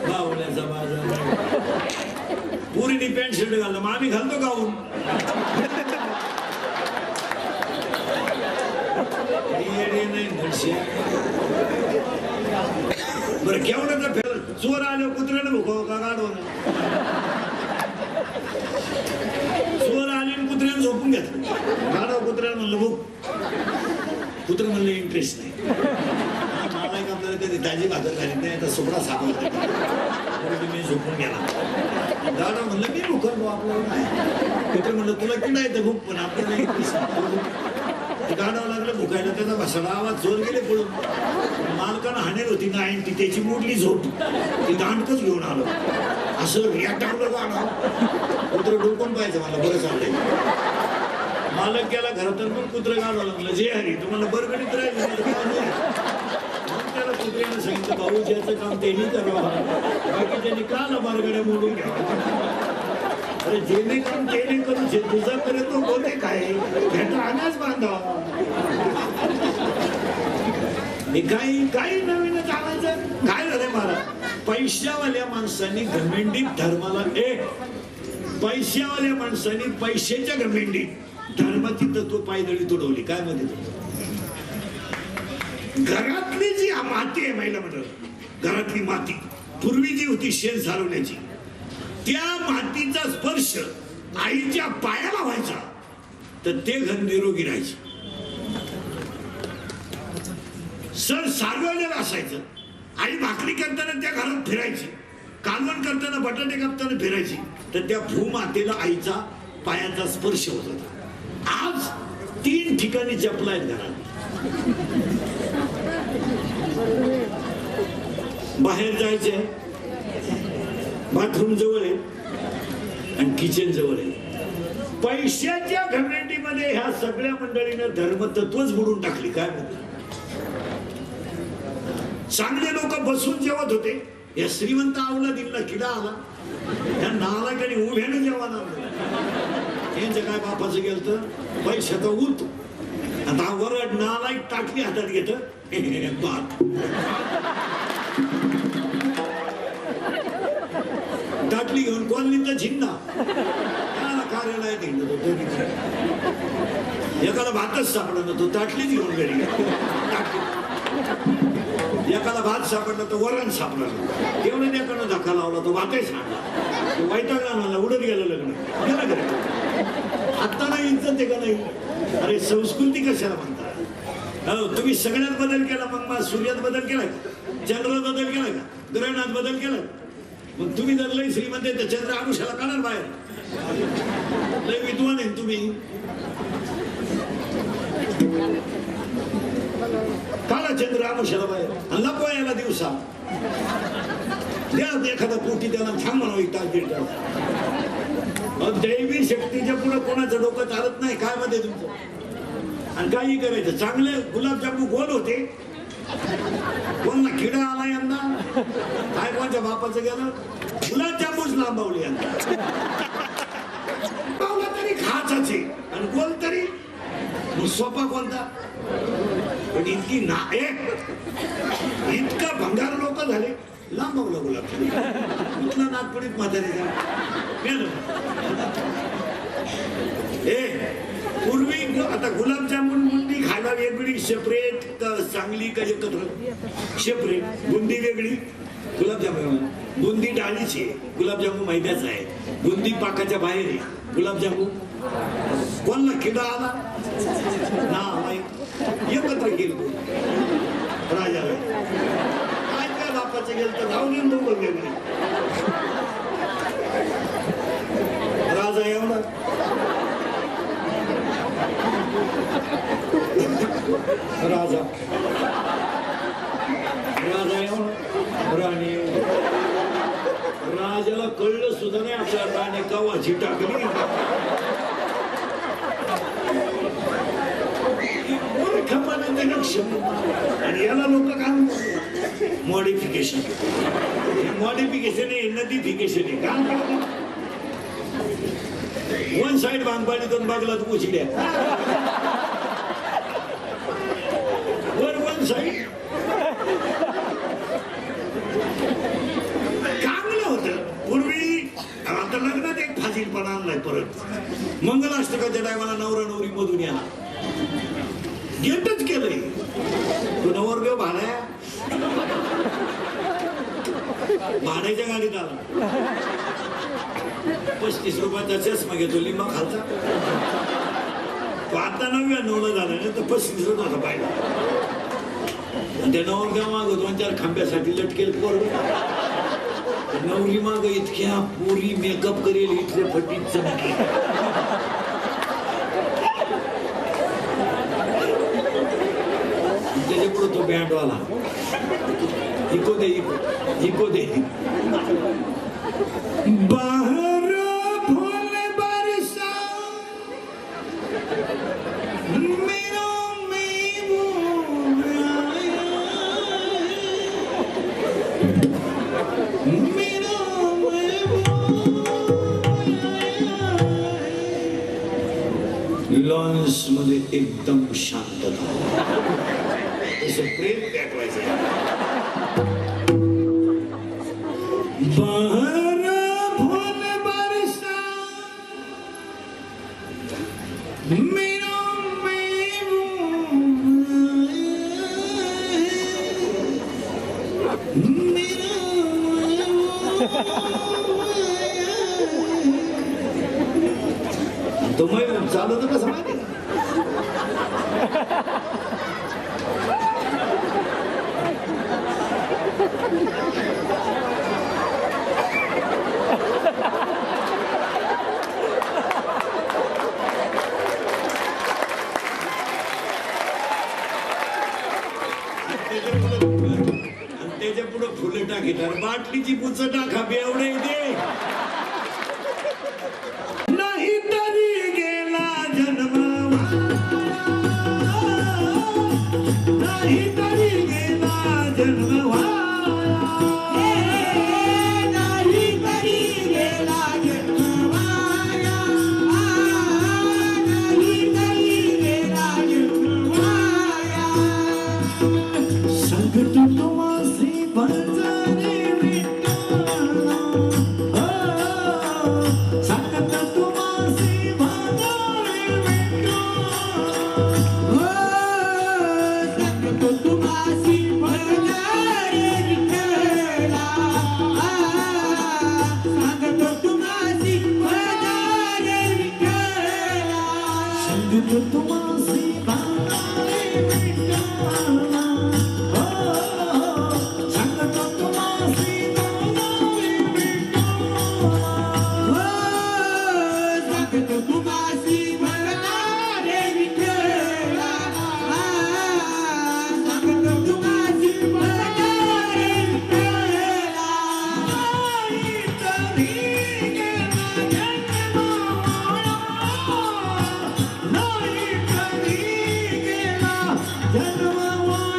गावण्याचा बाजार पुरीने पॅन्ट शर्ट घालतो, मग आम्ही घालतो गाऊन. बरं केवढ्याचा फेर चोर आलो कुत्र्याने भुकाव का गाडव? चोर आले कुत्र्याने झोपून घेतलं. गाडव कुत्र्याला म्हणलं भूक, कुत्र म्हणलं इंटरेस्ट नाही. आपल्याला कधी ताजी भाकर झाली नाही, आता सोबडा सापडला मी झोपून गेला. गाडा म्हणलं मी भुकर आपल्याला नाही. कुत्र म्हणलं तुला किडा येतं भूक, पण आपल्याला गाडावं लागलं भुकायला. त्याचा भसाडा आवाज जोर गेले पडून. मालकानं हाणेल होती ना ती त्याची मोडली झोप, ती दांडकच घेऊन आलो. असं रिया टाकलं गाडा. कुत्र डोकून पाहायचं मला बरं चाललंय. मालक गेला घरात पण कुत्र गाडवा लागलं. जे हरी तुम्हाला बरगडीत राहिलं. त्याला कुत्र्यानं सांगितलं भाऊ ज्याचं काम त्यांनी करावं, बाकी त्यांनी का ना बारगड्या मोडून घ्यावा. अरे जेणे काम तेने करू, तुझा पर्यंत होते काय ह्याचा अनाज बांधावा. काही काही नवीनच आणायचं. काय झालंय मला, पैशावाल्या माणसांनी घमेंडीत धर्माला पैशावाल्या माणसांनी पैशाच्या घमेंडीत धर्माची तत्व पायदळी तुडवली. काय मध्ये घरातली जी माती आहे, महिला मंडळ घरातली माती पूर्वी जी होती शेण सारवण्याची, त्या मातीचा स्पर्श आईच्या पायाला व्हायचा तर ते घर निरोगी राहायचे. सर सारवलेलं असायचं. आई भाकरी करताना त्या घरात फिरायची, कालवण करताना बटाटे कापताना फिरायची, तर त्या भूमातेला आईचा पायाचा स्पर्श होत होता. आज 3 ठिकाणी जपला आहेत घरात. बाहेर जायचे, बाथरूम जवळ आहे आणि किचन जवळ आहे. पैशाच्या घमेंडीमध्ये ह्या सगळ्या मंडळीनं धर्मतत्वच बुडून टाकली. काय म्हणतात, चांगले लोक बसून जेवत होते, या श्रीमंत आवला दिला किडा आला, त्या नालाकडे उभ्याने जेवण आलं. यांचं काय बापाचं गेलं पैशाचा उत. आता वरड नालायक टाकली हातात घेत ताटली घेऊन कोण झिंडा कार्यालयात हिंडत होतो. एकाला भातच सापडला तो ताटलीच घेऊन घरी. एकाला भात सापडला तो वरण सापडला. एवढं एकानं धक्का लावला तो भातही सांडला. वैतागला मला उडत गेलं लग्न गेलं घरी. आता नाही इज्जत आहे का नाही? अरे संस्कृती कशाला म्हणतात? हो तुम्ही सगळ्यात बदल केला, मग सूर्यात बदल केला का, चंद्रात बदल केला का, ग्रहणात बदल केला? मग तुम्ही जर लई श्रीमंत तर चंद्र आमुषाला काढणार बाहेर. लय विद्वान आहे तुम्ही. काला चंद्र आमुषाला बाहेर आणि लपवा याला दिवसा द्या एखादा कोटी त्याला थांब म्हणा एक तास 1.5 तास. दैवी शक्तीच्या पुढे कोणाचं डोकं चालत नाही. काय मध्ये तुमचं आणि काही करायचं. चांगले गुलाबजामू गोल होते कोणला किडा आला यंदा काय कोणच्या बापाचं गेलं गुलाबजामुनच लांबवली यंदा पावला तरी खाचाच आहे आणि गोल तरी मग सोपा कोणता पण इतकी ना इतका भंगार लोक झाले लांबवलं गुलाबजामुन इथला नागपुडीत म्हातारीचा पूर्वी आता गुलाबजामुन बुंदी खायला वेगळी सेपरेट चांगली का एकत्र सेपरेट बुंदी वेगळी गुलाबजामुन बुंदी डाळीची गुलाबजामुन मैद्याचा आहे बुंदी पाकाच्या बाहेर आहे गुलाबजामुन कोणला किडा आला ना एकत्र गेलो राजाला काय काय बापाचे गेलं तर धावून दोघं वेगळे राजा एवढा राजा राजा येऊन राणी राजाला कळलं सुद्धा नाही आपल्या राणी कवाची टाकली आणि याला लोक काय मॉडिफिकेशन मॉडिफिकेशन आहे नदीफिकेशन आहे का वन साइड बांधपाडीतून बघला तू उशिड्या वर वन साइड चांगलं होतं पूर्वी आता लग्नात एक फाजीलपणा आणलाय परत मंगलाष्टकाच्या टायमाला नवरा नवरी मधून या गेटच केलंय तो नवरदेव भाड्याच्या गाडीत आला 35 रुपयाचा चष्मा घेतो लिंबा खालचा तो आता 99 झाला नाही तर 35 रुपयाचा पाहिला त्या नवरदेव माग 2-4 खांब्यासाठी लटकेल पोर नवरी माग इतक्या पोरी मेकअप करेल इथले फटीत चमके त्याच्या पुढे तो बँडवाला इको दे इको दे बाहर फूल बरसा मेरा महबूब आया मेरा महबूब लॉन्स मध्ये एकदम शांतता प्रेम पेटवायचं बाहर फूल बरसा मेरा महबूब मेरा तो महबूब चालू तर कसं माहिती त्याच्या पुढे फुलं टाकीतात बाटलीची पुच टाका बेवडे दे नाही तरी गेला जन्म नाही तरी गेला जन्म Jangan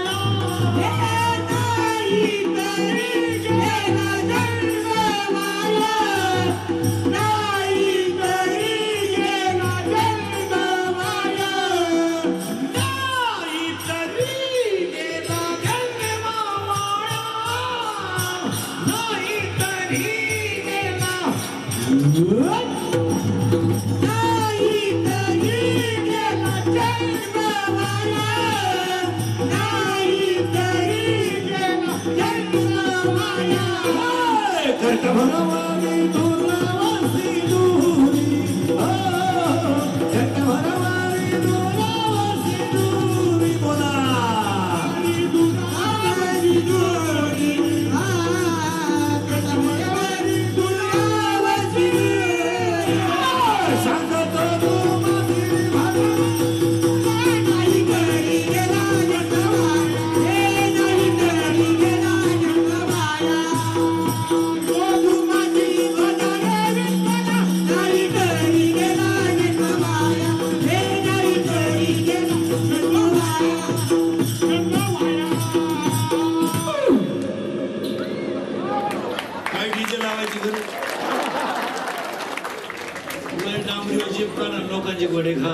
लोकांचे गोडे खा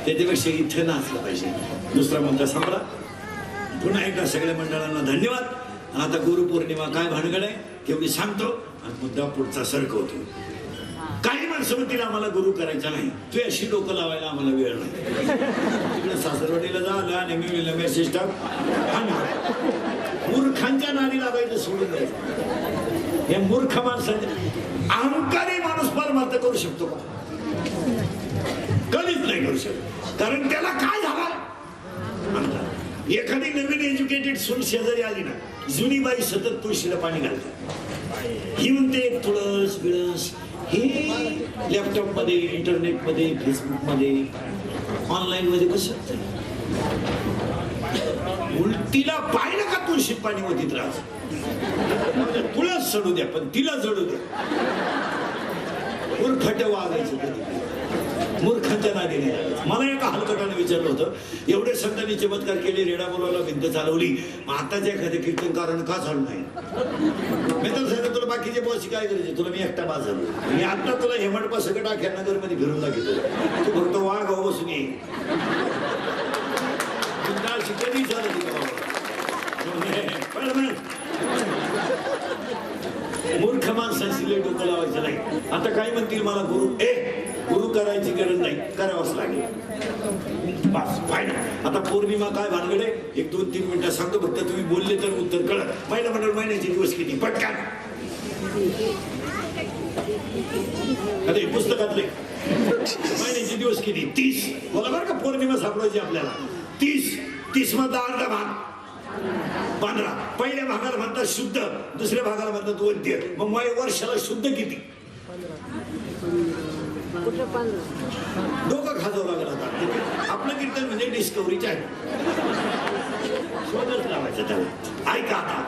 त्याच्यापेक्षा इथं नाचलं पाहिजे. दुसरा मुद्दा संपला. पुन्हा एकदा सगळ्या मंडळांना धन्यवाद. आता गुरुपौर्णिमा काय भानगड आहे तेवढी सांगतो आणि मुद्दा पुढचा सरकवतो. काही माणसं म्हणतील आम्हाला गुरु करायचा नाही, तू अशी डोकं लावायला आम्हाला वेळ नाही. तिकडे सासरवाडीला जा, नेहमी मेसेज टाक. मूर्खांच्या नादी लागायचं सोडून द्यायचं. हे मूर्ख माणसांच्या अहंकारी माणूस परमार्थ करू शकतो का? कधीच नाही करू शकत. कारण त्याला काय झालं. एखादी नवीन एज्युकेटेड सून शेजारी आली ना, जुनी बाई सतत तुळशीला पाणी घालते. ही म्हणते तुळस बिळस हे लॅपटॉप मध्ये, इंटरनेट मध्ये, फेसबुक मध्ये, ऑनलाईन मध्ये कसं उलटीला पाहिलं का तुळशीत पाणी होती त्रास. तुळस चढू द्या पण तिला जडू द्या. मूर्खट वागायचं कधी, मूर्खांच्या नादी नाही. मला एका हलकटाने विचारलं होतं, एवढे संतांनी चमत्कार केले, रेडा बोलायला भिंत चालवली, मग आताच्या एखाद्या कीर्तनकारानं का चालू नाही? मी तर सांगितलं तुला बाकीचे बॉसी काय करायचे, तुला मी एकटा बाज झालो. मी आता तुला हेमडपा सकट अख्या नगर मध्ये फिरून दाखवतो. तू फक्त वाघ हो बसून ये. कधी चालत मूर्ख माणसांशी लय डोकं लावायचं नाही. आता काही म्हणतील मला गुरु करायची गरज नाही, करावंच लागेल. बस फायनल. आता पौर्णिमा काय भानगड आहे 1-2-3 मिनिटं सांगतो फक्त, तुम्ही बोलले तर उत्तर कळत. महिला मंडळ महिन्याचे दिवस किती पटकन. अरे पुस्तकातले महिन्याचे दिवस किती? 30. बोला बरं का, पौर्णिमा सापडायची आपल्याला. 30 मधला अर्धा भाग 15. पहिल्या भागाला म्हणतात शुद्ध, दुसऱ्या भागाला म्हणतात वैद्य. मग वर्षाला शुद्ध किती? डोकं खाजावं लागलं. आता आपलं कीर्तन म्हणजे डिस्कव्हरीच आहे. शोधच लावायचं त्याला. ऐका आता,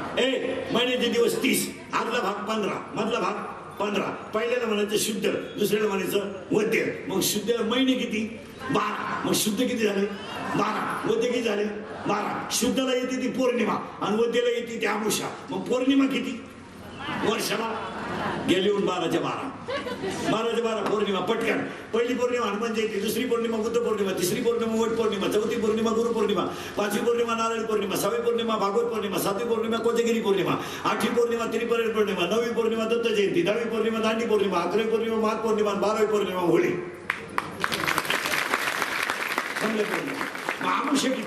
महिन्याचे दिवस 30, आतला भाग 15, मधला भाग 15. पहिल्याला म्हणायचं शुद्ध, दुसऱ्याला म्हणायचं वैद्य. मग शुद्ध महिने किती? 12. मग शुद्ध किती झाले? 12. वैद्य किती झाले? 12. शुद्धला येते ती पौर्णिमा आणि वैद्यला येते ती अमावस्या. मग पौर्णिमा किती वर्षाला? गेली 12च्या 12 पौर्णिमा पटकन. पहिली पौर्णिमा हनुमान जयंती, दुसरी पौर्णिमा बुद्ध पौर्णिमा, तिसरी पौर्णिमा वट पौर्णिमा, चौथी पौर्णिमा गुरु पौर्णिमा, 5वी पौर्णिमा नारळी पौर्णिमा, 6वी पौर्णिमा भागवत पौर्णिमा, 7वी पौर्णिमा कोजागिरी पौर्णिमा, 8वी पौर्णिमा त्रिपुरारी पौर्णिमा, 9वी पौर्णिमा दत्त जयंती, 10वी पौर्णिमा दांडी पौर्णिमा, 11वी पौर्णिमा माघ पौर्णिमा, 12वी पौर्णिमा होळी. अमावस्या किती?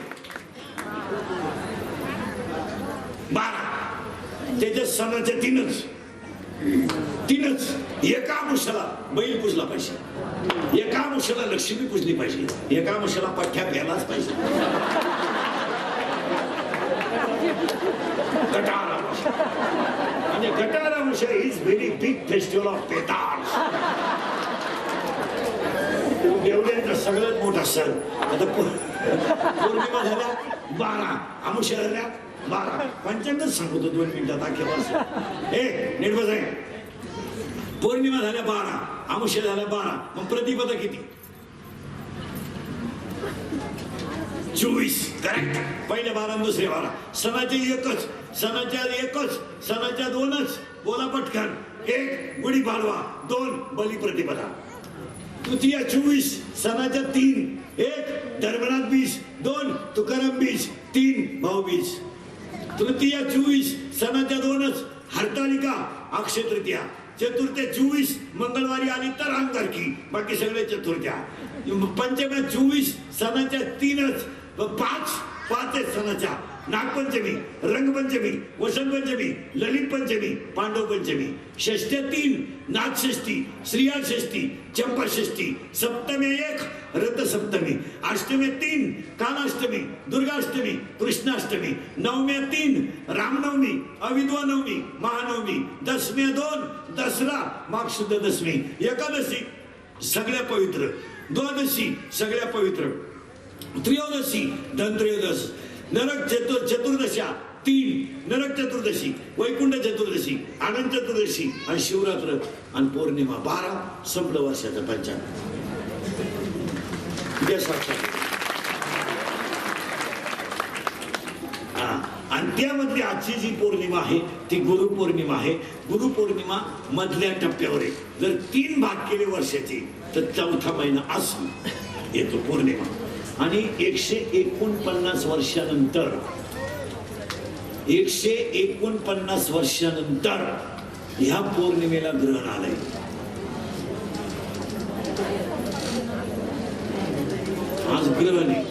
12. त्याच्या सणाच्या 3च. एका अमावस्याला बैल पुजला पाहिजे, एका अमावस्याला लक्ष्मी पुजली पाहिजे, एका अमावस्याला पठ्ठ्या घ्यायलाच पाहिजे. गटार अमावस्या आणि Gatar Amavasya is very big festival of petars. एवढ्यांचा सगळ्यात मोठा सण. आता पौर्णिमा झाल्या 12, अमावस्या झाल्या 12. पंचांगच सांगतो 2 मिनिटात अख्या वर्ष. नीट बस आहे. पौर्णिमा झाल्या 12, अमावस्या झाल्या 12. मग प्रतिपदा किती? 24. करेक्ट. पहिल्या 12 आणि दुसऱ्या 12. सणाचे एकच, सणाच्या 2च. बोला पटकन. 1 गुढीपाडवा, 2 बलिप्रतिपदा. तृतीया 24, सणाच्या 3. 1 धर्मनाथ बीज, 2 तुकाराम बीज, 3 भाऊबीज. तृतीया 24, सणाच्या 2च. हरतालिका, अक्षय तृतीया. चतुर्थ्या 24 मंगळवारी आली तर अंगारकी, बाकी सगळे चतुर्थ्या. पंचम्या 24 सणाच्या 3च, 5 आहेत सणाच्या. नागपंचमी, रंगपंचमी, वसंत पंचमी, ललित पंचमी, पांडव पंचमी. षष्ठ्या 3, नागषष्ठी, श्रीयाळ षष्ठी, चंपा षष्ठी. सप्तमी 1, रथसप्तमी. अष्टमी 3, कालाष्टमी, दुर्गाष्टमी, कृष्णाष्टमी. नवम्या 3, रामनवमी, अविद्वा नवमी, महानवमी. दशम्या 2, दसरा, माघ शुद्ध दशमी. एकादशी सगळ्या पवित्र, द्वादशी सगळ्या पवित्र, त्रयोदशी धनत्रयोदश, नरक चतुर्दशा 3, नरक चतुर्दशी, वैकुंठ चतुर्दशी, आनंद चतुर्दशी आणि शिवरात्र आणि पौर्णिमा. 12 संपलं वर्षाचं पंचांग. आणि त्यामधली आजची जी पौर्णिमा आहे ती गुरुपौर्णिमा आहे. गुरुपौर्णिमा मधल्या टप्प्यावर आहे. जर 3 भाग केले वर्षाचे तर 4था महिना असू येतो पौर्णिमा. आणि 149 वर्षानंतर 149 वर्षानंतर ह्या पौर्णिमेला ग्रहण आलंय. आज ग्रहण आहे.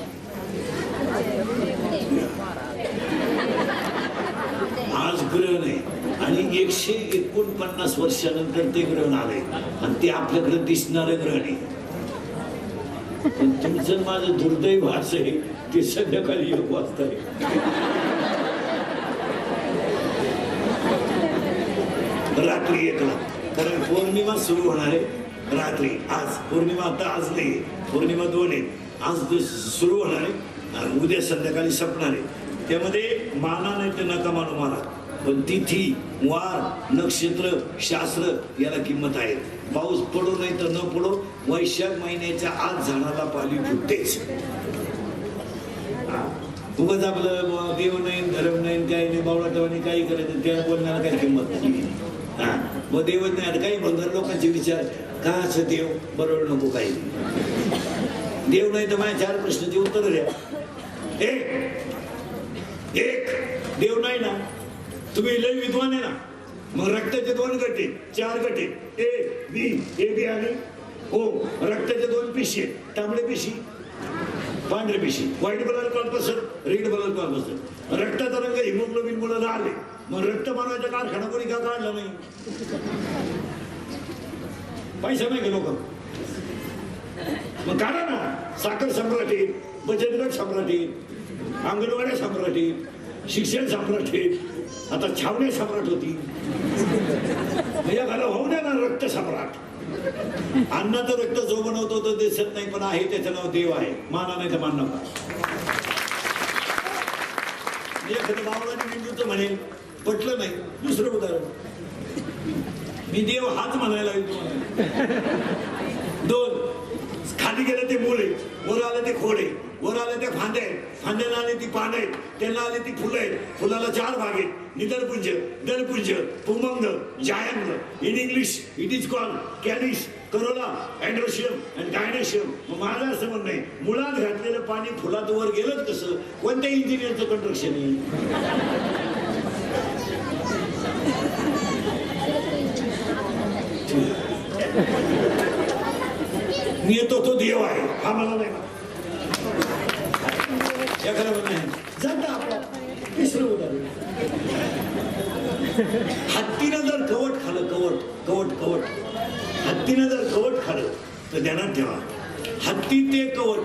आज ग्रहण आहे आणि 149 वर्षानंतर ते ग्रहण आलंय आणि ते आपल्याकडे दिसणारं ग्रहण आहे. पण तुमचं माझं दुर्दैव असं आहे ते संध्याकाळी 1 वाजता आहे. रात्री 1ला, कारण पौर्णिमा सुरू होणार आहे रात्री. आज पौर्णिमा, आता आज नाही, पौर्णिमा 2 आहे. आज सुरू होणार आहे, उद्या संध्याकाळी संपणार आहे. त्यामध्ये माना नाही तर नका मानू मला, पण तिथी, वार, नक्षत्र, शास्त्र याला किंमत आहे. पाऊस पडो नाही तर न पडो, वैशाख महिन्याच्या आज झाडाला पाली फुटतेच. उगाच आपलं देव नाही, धर्म नाही, काही नाही, बावळाटवानी काही करायचं, त्या बोलण्याला काही किंमत नाही. मग देवच नाही. आता काही भंगार लोकांचे विचार का असं देव बरोबर नको, काही देव नाही तर माझ्या 4 प्रश्नाची उत्तर द्या. एक देव नाही ना, तुम्ही लय विद्वान आहे ना, मग रक्ताचे 2 गट, 4 गट, ए बी आणि ओ. रक्ताचे 2 पिशी आहेत, तांबडे पिशी, पांढरे पिशी. White blood corpus, red blood corpus. रक्ताचा रंग हिमोग्लोबिन मुळे लाल आहे. मग रक्त बनवायचा कारखाना कोणी का काढला नाही? पैसा नाही गेलो का? मग काढा ना. साखर सम्राटी, बचत गट सम्राटी, अंगणवाड्या सम्राटी, शिक्षण सम्राटी, आता छावण्या सम्राट होती. या घाला होऊ द्या ना रक्त सम्राट. अन्नाचं रक्त जो बनवतो तो दिसत नाही, पण आहे त्याचं नाव देव आहे. माना नाही तर मान नका. एखाद्या बावळाने बिंदूचं म्हणेल, पटलं नाही, दुसरं उदाहरण, मी देव हाच म्हणायला येतो. 2 खाली गेलं ते मूळ आहे, वर आलं ते खोड आहे, वर आलं ते फांदे आहेत, फांद्याला आले ती पानं आहेत, त्यांना आले ती फुलं आहेत, फुलाला 4 भाग आहेत, निदरपुंज, दलपुंज, पुमंग, जायांग. In English it is called calyx, corolla, androecium and gynoecium. माझं असं म्हणणं आहे, मुळात घातलेलं पाणी फुलात वर गेलंच कसं? कोणत्या इंजिनियरचं कंस्ट्रक्शन आहे? मी येतो तो देव आहे हा मला नाही. हत्तीनं जर कवट खाल्लं, कवट हत्तीनं जर कवट खाल्लं तर ध्यानात ठेवा, हत्ती ते कवट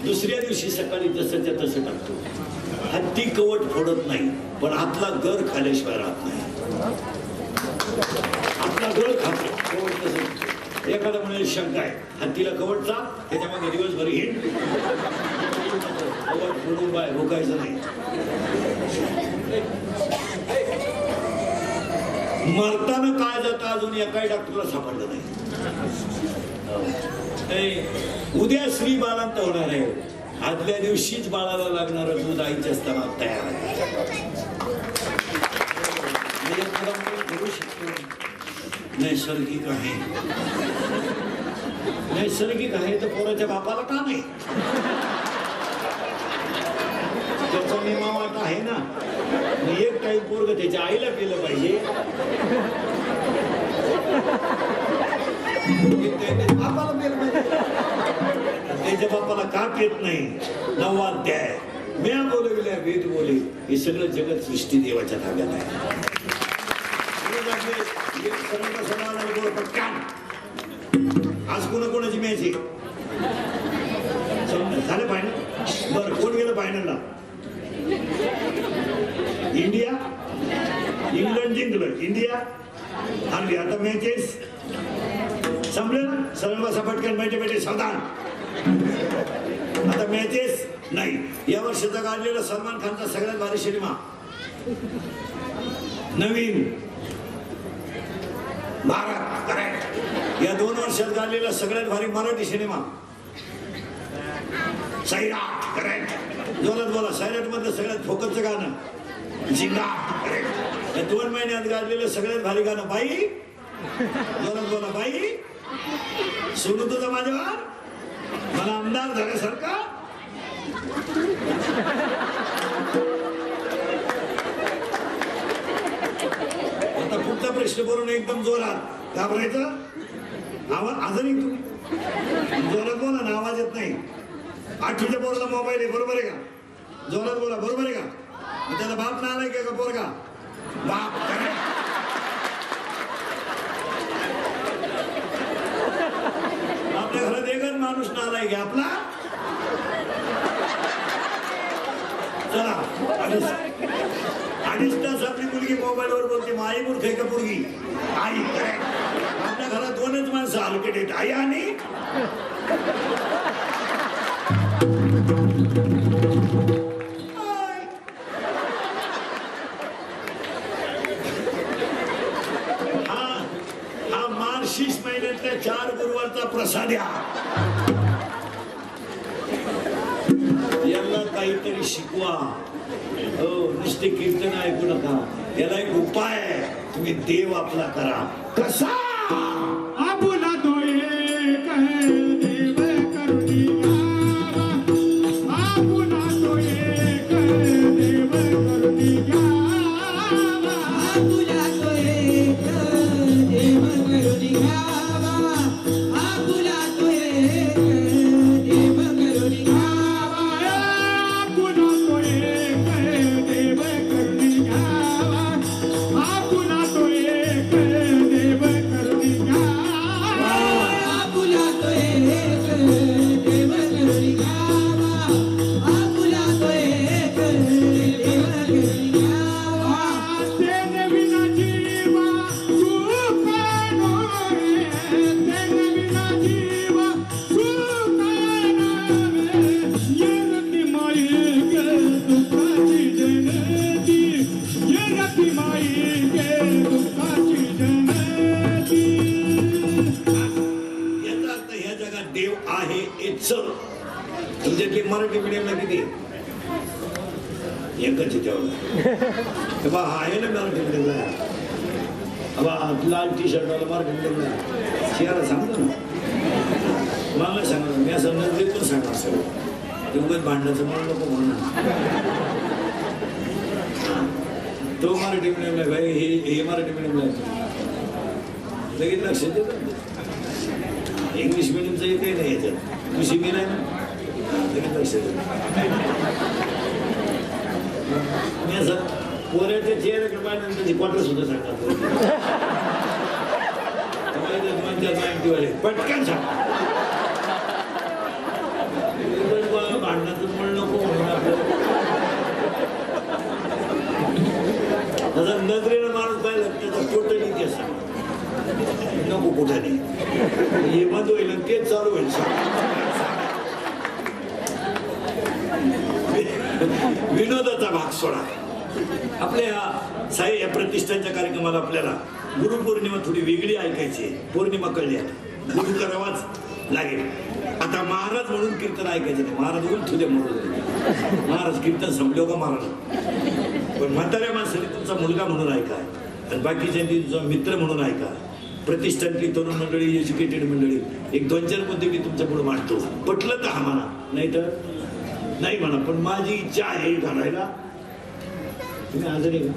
दुसऱ्या दिवशी सकाळी जसंच्या तसं टाकतो. हत्ती कवट फोडत नाही, पण आपला घर खाल्याशिवाय राहत नाही. आपला घर खातो कवट तसं. एखादा म्हणे शंका आहे, हत्तीला कवटचा त्याच्यामध्ये दिवसभर हिंड, कवट फोडून बाय भोकायचं नाही. मरताना काय जातं अजून एकाही डॉक्टरला सापडलं नाही. उद्या श्री बाळांत होणार आहे, आदल्या दिवशीच बाळाला लागणार दूध आईच्या स्तनात तयार आहे. नैसर्गिक आहे, नैसर्गिक आहे तर पोराच्या बापाला का नाही? त्याचा नियमा वाट आहे ना. एक टाईम पोरग त्याच्या आईला केलं पाहिजे, त्याच्या बापाला पेर पाहिजे. त्याच्या बापाला का पेत नाही? नववाध्याय म्या बोलविल्या वेद बोले. हे सगळं जगत सृष्टी देवाच्या ताब्यात आहे. आज कोणाकोणाची मॅच आहे झालं फायनल? बरं, कोण गेलं फायनलला? इंडिया. इंग्लंड जिंकलं, इंडिया हरली. आता मॅचेस संपले ना? सरळ बसा पटकन, बैठे बैठे सावधान. आता मॅचेस नाही. या वर्षाचा गाजलेला सलमान खानचा सगळ्यात भारी सिनेमा नवीन भारत. करेक्ट. या 2 वर्षात गाजलेला सगळ्यात भारी मराठी सिनेमा सैराट. करेक्ट. जोरात बोला. सैराट मधलं सगळ्यात फोकसचं गाणं झिंगा. करेक्ट. या 2 महिन्यात गाजलेलं सगळ्यात भारी गाणं बाई. जोरात बोला. बाई सोडू तुझा माझ्यावर, मला आमदार झाल्यासारखा. आता पुढचा प्रश्न करून एकदम जोरात. घाबरायचं आवाज आजही तुम्ही जोरात बोला ना, आवाज येत नाही. 8वीच्या पोराला मोबाईल आहे, बरोबर आहे का? जोरात बोला, बरोबर आहे का? त्याला बाप ना आलाय का पोरगा? बाप. आपल्या घरात एकच माणूस ना आलाय की आपला. चला, अडीच तास आपली मुलगी मोबाईलवर बोलते. आई मूर्ख आहे का मुलगी? आई. करेक्ट. आपल्या घरात 2च माणसं अलोकेटेड, आई आणि हा मार्गशीर्ष महिन्यातल्या 4 गुरुवारचा प्रसाद. याला काहीतरी शिकवा. हो, नुसते कीर्तन ऐकू नका. याला एक उपाय आहे. तुम्ही देव आपला करा. कसा? आपुला तो एक देव करुणी घ्यावा. आपुला तो एक देव करुणी घ्यावा. आपुला तो एक देव करुणी घ्यावा. आपुला तो एक देव करुणी घ्यावा. आपुला तो एक देव करुणी घ्यावा. आपुला तो एक देव करुणी घ्यावा. आपुला तो एक देव करुणी घ्यावा. आपुला तो एक देव करुणी घ्यावा. तेने विना जीवा सुख नोरे. तेने विना जीवा सुख नोरे. ये रती माई के दुःखाची जनती. ये रती माई के दुःखाची जनती. याचा अर्थ ह्या जगात देव आहे हेच. तुमच्यातली मराठी मीडियमला किती? एकच तेवढं. बा आहे ना मराठी मीडियमला. बा लाल टी शर्ट वाला मराठी मीडियमला शेअर सांगतो ना. मला सांगा, मी असं नजरे पण सांगा सगळं. तेवढंच भांडणाचं म्हणून नको म्हणून. तो मराठी मीडियमला भाई, हे मराठी मीडियमला लगेच लक्ष देतात. इंग्लिश मिडियमचं एकही नाही याच्यात. कृषी मी नाही ना, लगेच लक्ष मी असं पोऱ्याच्या चेहऱ्याकडे पाहिजे त्याची क्वार्टर सुद्धा सांगतात. पटकन सांग. भांडणाचं म्हणून नको म्हणून आपलं नजरेनं माणूस पाहिलं त्याचा टोटल इतिहास सांग. नको कुठे नाही. हे बंद होईल आणि तेच चालू होईल. विनोदाचा भाग सोडा. आपल्या साई या प्रतिष्ठानच्या कार्यक्रमाला आपल्याला गुरुपौर्णिमा थोडी वेगळी ऐकायची. पौर्णिमा कळली आहे, गुरु करावाच लागेल. आता महाराज म्हणून कीर्तन ऐकायचे नाही. महाराज उलटू दे म्हणून. महाराज कीर्तन संपलो का महाराज. पण म्हाताऱ्या माणसाने तुमचा मुलगा म्हणून ऐका आणि बाकीच्यांनी तुमचा मित्र म्हणून ऐका. प्रतिष्ठानची तरुण मंडळी, एज्युकेटेड मंडळी, एक 2-4 मुद्दे मी तुमच्या पुढे मांडतो. पटलं तर हा म्हणा, नाही तर नाही म्हणा. पण माझी इच्छा आहे घालायला. तुम्ही आजारी का?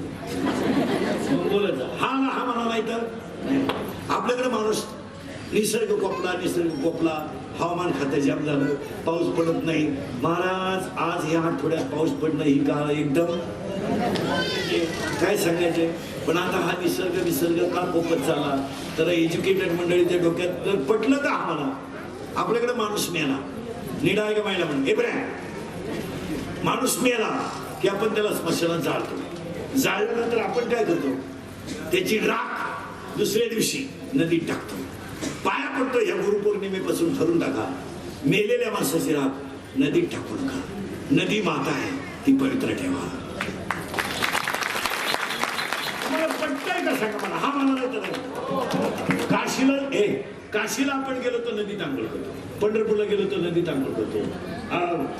मग बोलायचं हा ना, हा म्हणा, नाही तर नाही. आपल्याकडे माणूस निसर्ग कोपला हवामान खातं जाम झालं, पाऊस पडत नाही. महाराज आज या आठवड्यात पाऊस पडणं ही काळ एकदम काय सांगायचे. पण आता हा निसर्ग का पोपत झाला तर एज्युकेटेड मंडळीच्या डोक्यात तर पटलं का आम्हाला. आपल्याकडे माणूस मेला निडा आहे का माहिला म्हणून माणूस मेला की आपण त्याला स्मशानात जाळतो. जाळल्यानंतर आपण काय करतो, त्याची राख दुसऱ्या दिवशी नदीत टाकतो. पाया पडतो या गुरुपौर्णिमेपासून ठरून टाका, मेलेल्या माणसाची राख नदीत टाकू नका. नदी माता आहे, ती पवित्र ठेवा. मला पटतंय का सांगा मला. हा मला नाही तर काशीला आपण गेलो तर नदीत आंघोळ करतो, पंढरपूरला गेलो तर नदीत आंघोळ करतो,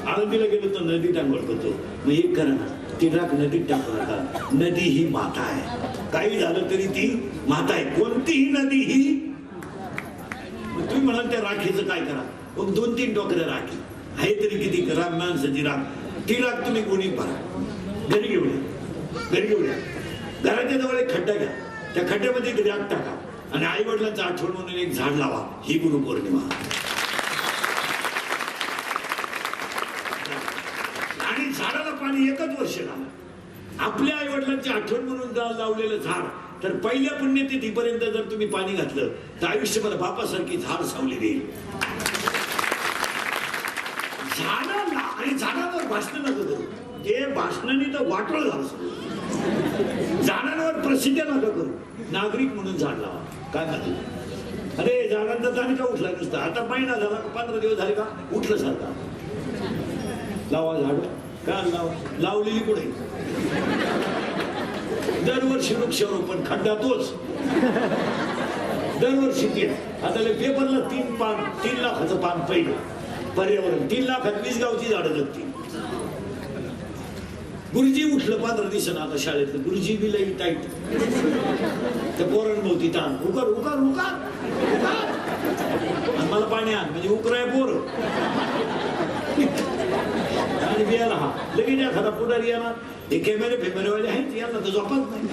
आळंदीला गेलो तर नदीत आंघोळ करतो. मग एक करा ना, ती राख नदीत टाकू नका. नदी ही माता आहे, काही झालं तरी ती माता आहे. कोणतीही नदी ही. तुम्ही म्हणाल त्या राखीचं काय करा, मग 2-3 टोकऱ्या राखी आहे तरी किती करा. माणसाची राख, ती राख तुम्ही कोणी भरा, घरी घेऊन या. घराच्या जवळ एक खड्डा घ्या, त्या खड्ड्यामध्ये ती राख टाका आणि आई वडिलांचं आठवण म्हणून एक झाड लावा. ही गुरुपौर्णिमा. आणि झाडाला पाणी एकच वर्ष लावा. आपल्या आई वडिलांची आठवण म्हणून लावलेलं झाड तर पहिल्या पुण्यतिथीपर्यंत जर तुम्ही पाणी घातलं तर आयुष्यभर बापासारखी झाड सावली देईल. झाडाला आणि झाडावर भाषण नको करू, ते भाषणाने तर वाटोळ झालं सगळं. झाडांवर प्रसिद्ध नका करू, नागरिक म्हणून झाड लावा. काय म्हणतो, अरे झाडांचा झाड का उठला नसता, आता महिना झाला का 15 दिवस झाले का उठलं सारखा. लावा झाड. का लावलेली कुठे. दरवर्षी वृक्षारोपण, खड्डा तोच दरवर्षी ते. आता पेपरला 3 लाखाचं पान पहिलं पर्यावरण, 3 लाखात 20 गावची झाडं जगतील. गुरुजी उठलं 15 दिवसानं आता शाळेतलं, गुरुजी बी लई टाईट. त्या पोरांभोवती ताण, उकार उकार उकार उकार, मला पाणी आण म्हणजे उकराय पोर. आणि बियाला हा लगेच एखादा पुढारी येणार, हे कॅमेरेवाले आहेत यांना तर झोपत नाही.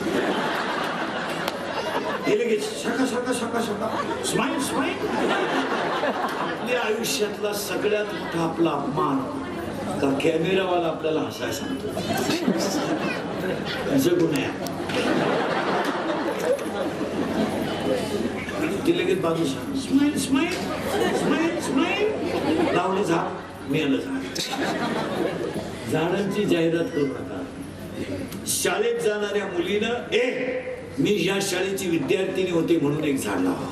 हे लगेच शाखा स्माईल. आपल्या आयुष्यातला सगळ्यात मोठा आपला अपमान का कॅमेरावाला आपल्याला हसायला सांगतो. जगू नये. ती लगेच बाजू सांग स्माईल. लावलं झाड, मिळालं झाड. झाडांची जाहिरात करू नका. शाळेत जाणाऱ्या मुलीनं मी या शाळेची विद्यार्थिनी होते म्हणून एक झाड लावा.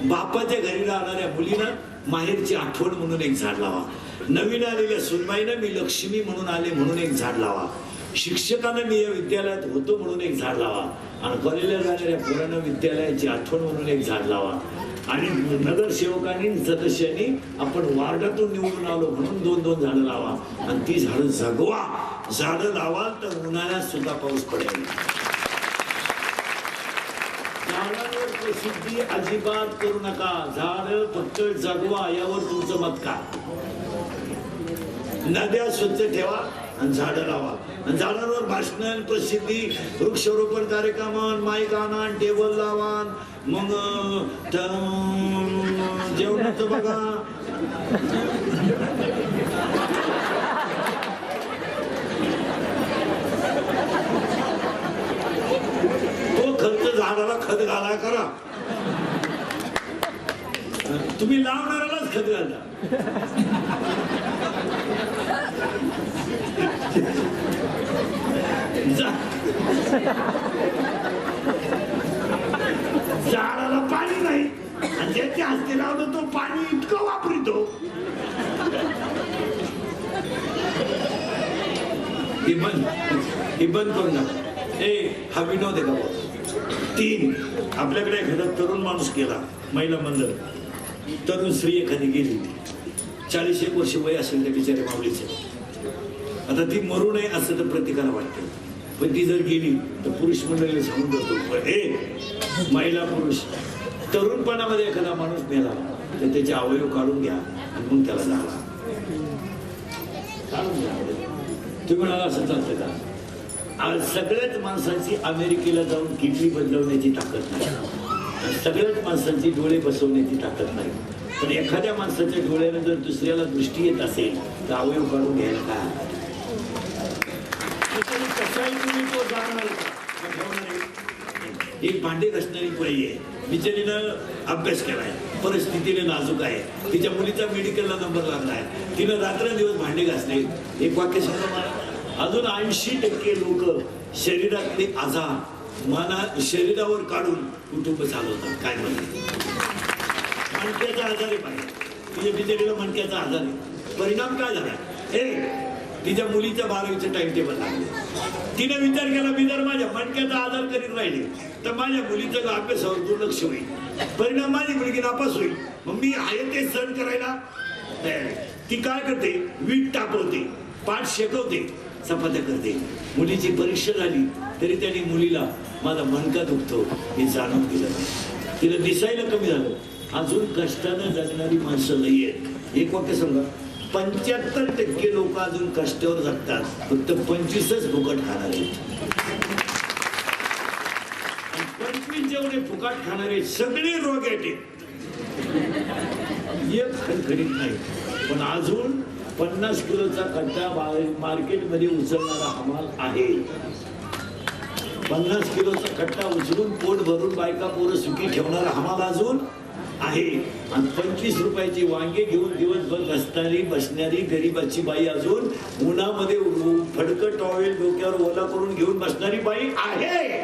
बापाच्या घरी राहणाऱ्या मुलीनं माहेरची आठवण म्हणून एक झाड लावा. नवीन आलेल्या सुनबाईनं मी लक्ष्मी म्हणून आले म्हणून एक झाड लावा. शिक्षकानं मी या विद्यालयात होतो म्हणून एक झाड लावा. आणि कॉलेजला जाणाऱ्या पोरांना विद्यालयाची आठवण म्हणून एक झाड लावा. आणि नगरसेवकांनी सदस्यांनी आपण वार्डातून निवडून आलो म्हणून 2-2 झाडं लावा. आणि ती झाडं जगवा. झाडं लावाल तर उन्हाळ्यात सुद्धा पाऊस पडेल. झाडांवर प्रसिद्धी अजिबात करू नका. झाड फक्त जगवा, यावर तुमचं मत का. नद्या स्वच्छ ठेवा आणि झाडं लावा. आणि झाडांवर भाषण, प्रसिद्धी, वृक्षारोपण कार्यक्रम, माईक आणा, टेबल लावा. मग जेवणाचं बघा. तो खर्च झाडाला खत घाला करा. तुम्ही लावणाऱ्यालाच खत घालता. झाडाला पाणी नाही आणि ज्याच्या हस्ते लावलं तो पाणी इतकं वापरितो. हे बंद करून टाका. हा विनोद आहे का. 3 आपल्याकडे एखादा तरुण माणूस गेला, महिला मंडळ, तरुण स्त्री एखादी गेली, 40-1 वर्ष वय असेल त्या बिचाऱ्या माऊलीचं. आता ती मरू नये असं तर प्रत्येकाला वाटतं. पण ती जर गेली तर पुरुष मंडळीला सांगून करतो, महिला पुरुष तरुणपणामध्ये एखादा माणूस मेला तर त्याचे अवयव काढून घ्या आणि मग त्याला जाळा. काढून घ्या. तुम्ही म्हणाला असं चालतं का. आज सगळ्याच माणसाची अमेरिकेला जाऊन किडनी बदलवण्याची ताकद नाही. सगळ्याच माणसांची डोळे बसवण्याची ताकद नाही, पण एखाद्या माणसाच्या डोळ्याने जर दुसऱ्याला दृष्टी येत असेल तर अवयव काढून घ्यायला काय हरकत आहे? कसाही तुम्ही तो जाणार का? ठेवणार आहे. एक भांडे घासणारी बाई आहे, बिचारीनं अभ्यास केलाय, परिस्थितीने नाजूक आहे, तिच्या मुलीचा मेडिकलला नंबर लागलाय, तिनं रात्रंदिवस भांडे घासले. एक वाक्य सांगा मला, अजून 80% लोक शरीरातले आजार शरीरावर काढून कुटुंब चालवतात. काय म्हणते? मणक्याचा आजार आहे पाहिजे, तिच्या बिचारीला मणक्याचा आजार आहे. परिणाम काय झाला? तिच्या मुलीच्या 12वीचं टाइम टेबल लागले. तिने विचार केला, मी जर माझ्या मणक्याचा आजार करीत राहिले तर माझ्या मुलीचं अभ्यासावर दुर्लक्ष होईल, परिणाम माझी मुलगी नापास होईल. मग मी आहे ते सहन करायला तयार आहे. ती काय करते? वीट तापवते, पाठ शेकवते, चपात्या करते. मुलीची परीक्षा झाली तरी त्याने मुलीला माझा मणका दुखतो हे जाणून दिलं नाही. तिला दिसायला कमी झालं. अजून कष्टानं जगणारी माणसं नाही आहेत. एक वाक्य सांगा, 75% लोक अजून कष्टावर जगतात, फक्त 25च फुकट खाणार आहेत. 25 जेवढे फुकट खाणारे सगळे रोग आहेत, एक खणखणीत नाही. पण अजून 50 किलोचा कट्टा मार्केटमध्ये उचलणारा हमाल आहे. 50 किलोचा कट्टा उचलून पोट भरून बायका पोरं सुखी ठेवणारा हमाल अजून आहे. आणि 25 रुपयाची वांगे घेऊन दिवसभर बसणारी गरीबाची बाई अजून उन्हामध्ये फडकं टॉवेल डोक्यावर ओला करून घेऊन बसणारी बाई आहे.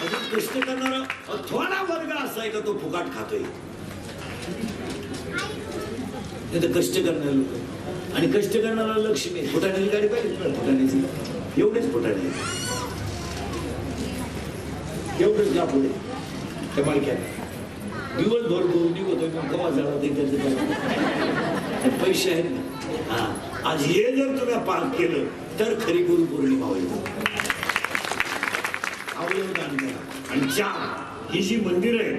अजून कष्ट करणारा थोडा वर्ग असा आहे का तो फुकाट खातोय. कष्ट करणारे लोक आणि कष्ट करणारा लक्ष्मी. फुटाण्याची गाडी पाहिजे, फुटाण्याची एवढेच फुटाणे, एवढंच जा पुढे त्या मालक्यात दिवसभर बोलणी होतोय, मग कवा झाला ते त्याचे पैसे आहेत ना. हा, आज हे जर तुम्ही पार केलं तर खरी गुरुपौर्णिमा होईल. अवयवदान करा. आणि 4 ही जी मंदिर आहे,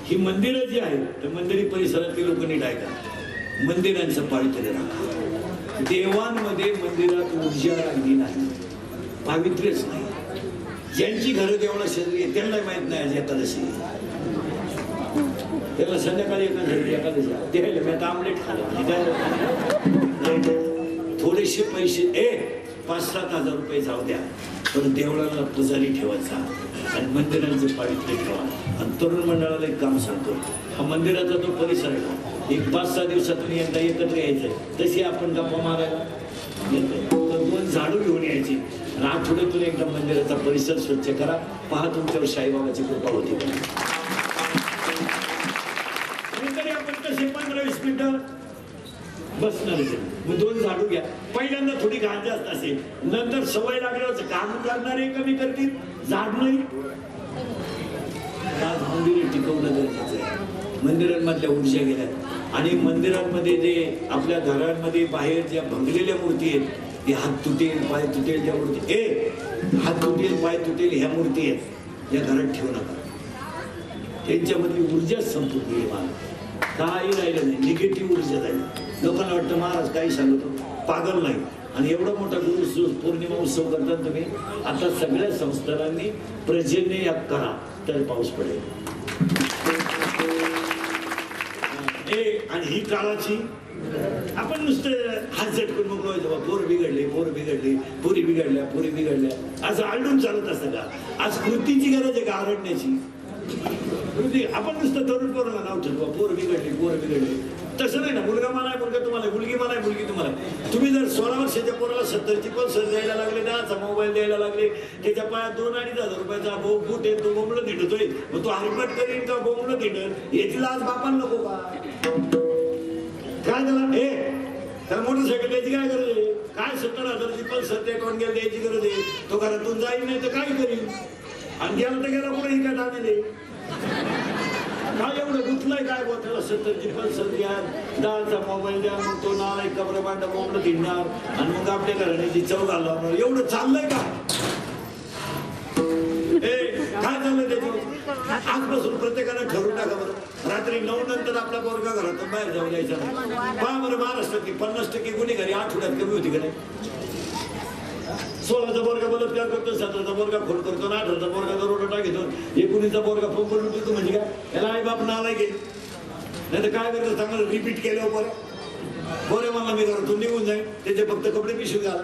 ही मंदिरं जी आहेत तर मंदिरी परिसरातली लोक नीट ऐका, मंदिरांचं पावित्र्य राखा. देवांमध्ये मंदिरात ऊर्जा राहिली नाही, पावित्र्यच नाही. ज्यांची घरं देवळा शेजारी आहे त्यांना माहित नाही आज एकादशी, त्याला संध्याकाळी एकादशी द्यायला मी आता आमलेट खाल्लं. थोडेसे पैसे 5-7 हजार रुपये जाऊ द्या, पण देवळाला पुजारी ठेवायचा आणि मंदिरांचं पावित्र्य ठेवा. आणि तरुण मंडळाला एक काम सांगतो, हा मंदिराचा तो परिसर आहे, एक 5-6 दिवसातून एकदा एकत्र यायचंय. तशी आपण गप्पा मारायला तर 2 झाडू घेऊन यायची आणि आठवड्यातून एकदा मंदिराचा परिसर स्वच्छ करा. पहा तुमच्यावर साईबाबाची कृपा होती. तरी आपण कसे 15-20 मिनिटं बसणार. मग 2 झाडू घ्या. पहिल्यांदा थोडी घाण जास्त असेल, नंतर सवय लागल्यावर काम करणारे कमी करतील, झाड नाही. आज मंदिर टिकवणं गरजेचं आहे. मंदिरांमधल्या ऊर्जा गेल्या आणि मंदिरांमध्ये जे आपल्या घरांमध्ये बाहेर ज्या भंगलेल्या मूर्ती आहेत, ते हात तुटेल पाय तुटेल ज्या मूर्ती, हात तुटेल पाय तुटेल ह्या मूर्ती आहेत, या घरात ठेवू नका. त्यांच्यामधली ऊर्जा संपून गेली. मला काही राहिलं नाही, निगेटिव्ह ऊर्जा झाली. लोकांना वाटतं महाराज काही सांगतो, पागल नाही. आणि एवढा मोठा गुरु पौर्णिमा उत्सव करतात तुम्ही. आता सगळ्या संस्थानांनी पर्जन्य याग करा तर पाऊस पडेल. आणि ही काळाची आपण नुसतं हात झटकून मोकळवायचं, पोर बिघडले, पोरी बिघडल्या असं आलडून चालत असतं का? आज कृतीची गरज आहे का आरडण्याची? आपण नुसतं तरुण पोराला नाव ठरवा, पोर बिघडले. तसं नाही ना. मुलगा मला आहे, मुलगा तुम्हाला, मुलगी मला आहे, मुलगी तुम्हाला. तुम्ही जर 16 वर्षाच्या पोराला 70ची पल्सर द्यायला लागले, 10चा मोबाईल द्यायला लागले, त्याच्या पायात 2-2.5 हजार रुपयाचा बूट आहे, तो बोंबलं धिडतोय, मग तो हरिपट करीन का बोंबलं धिडत? याची आज बापान नको का? काय झालं? त्याला मोटरसायकल द्यायची काय गरज आहे? काय 70 हजाराची पल्सर त्या टोनग्याला द्यायची गरज आहे? तो घरातून जाईल नाही तर काय करीन? आणि गेला तर गेला कुठे ही काय दाणे काय एवढं गुंतलंय काय बघ? त्याला 70ची पल्सर द्या, 10चा मोबाईल द्या, मग तो नाला एक कमरा बांधा बोंबलं धिडणार आणि मग आपल्या घराण्याची चव घालणार. एवढं चाललंय का? काय झालं त्याच्यावर? आजपासून प्रत्येकानं ठरवून टाका बरं, रात्री 9 नंतर आपला पोरगा घरातून बाहेर जाऊ द्यायचा नाही. पहा बरं, महाराष्ट्रातली 50% गुन्हेगारी आठवड्यात कमी होती का नाही? 16चा बोरगा बलात्कार करतो, 17चा बोरगा खोड करतो, 18चा बोरगा दरोडा घेतो, 19चा बोरगा फोन लुटतो. म्हणजे काय याला आई बाप नालायक आहे. नाही तर काय करतो चांगलं रिपीट केलं बोरे मला मी घरातून निघून जाईल, त्याचे फक्त कपडे पिशवी घाला.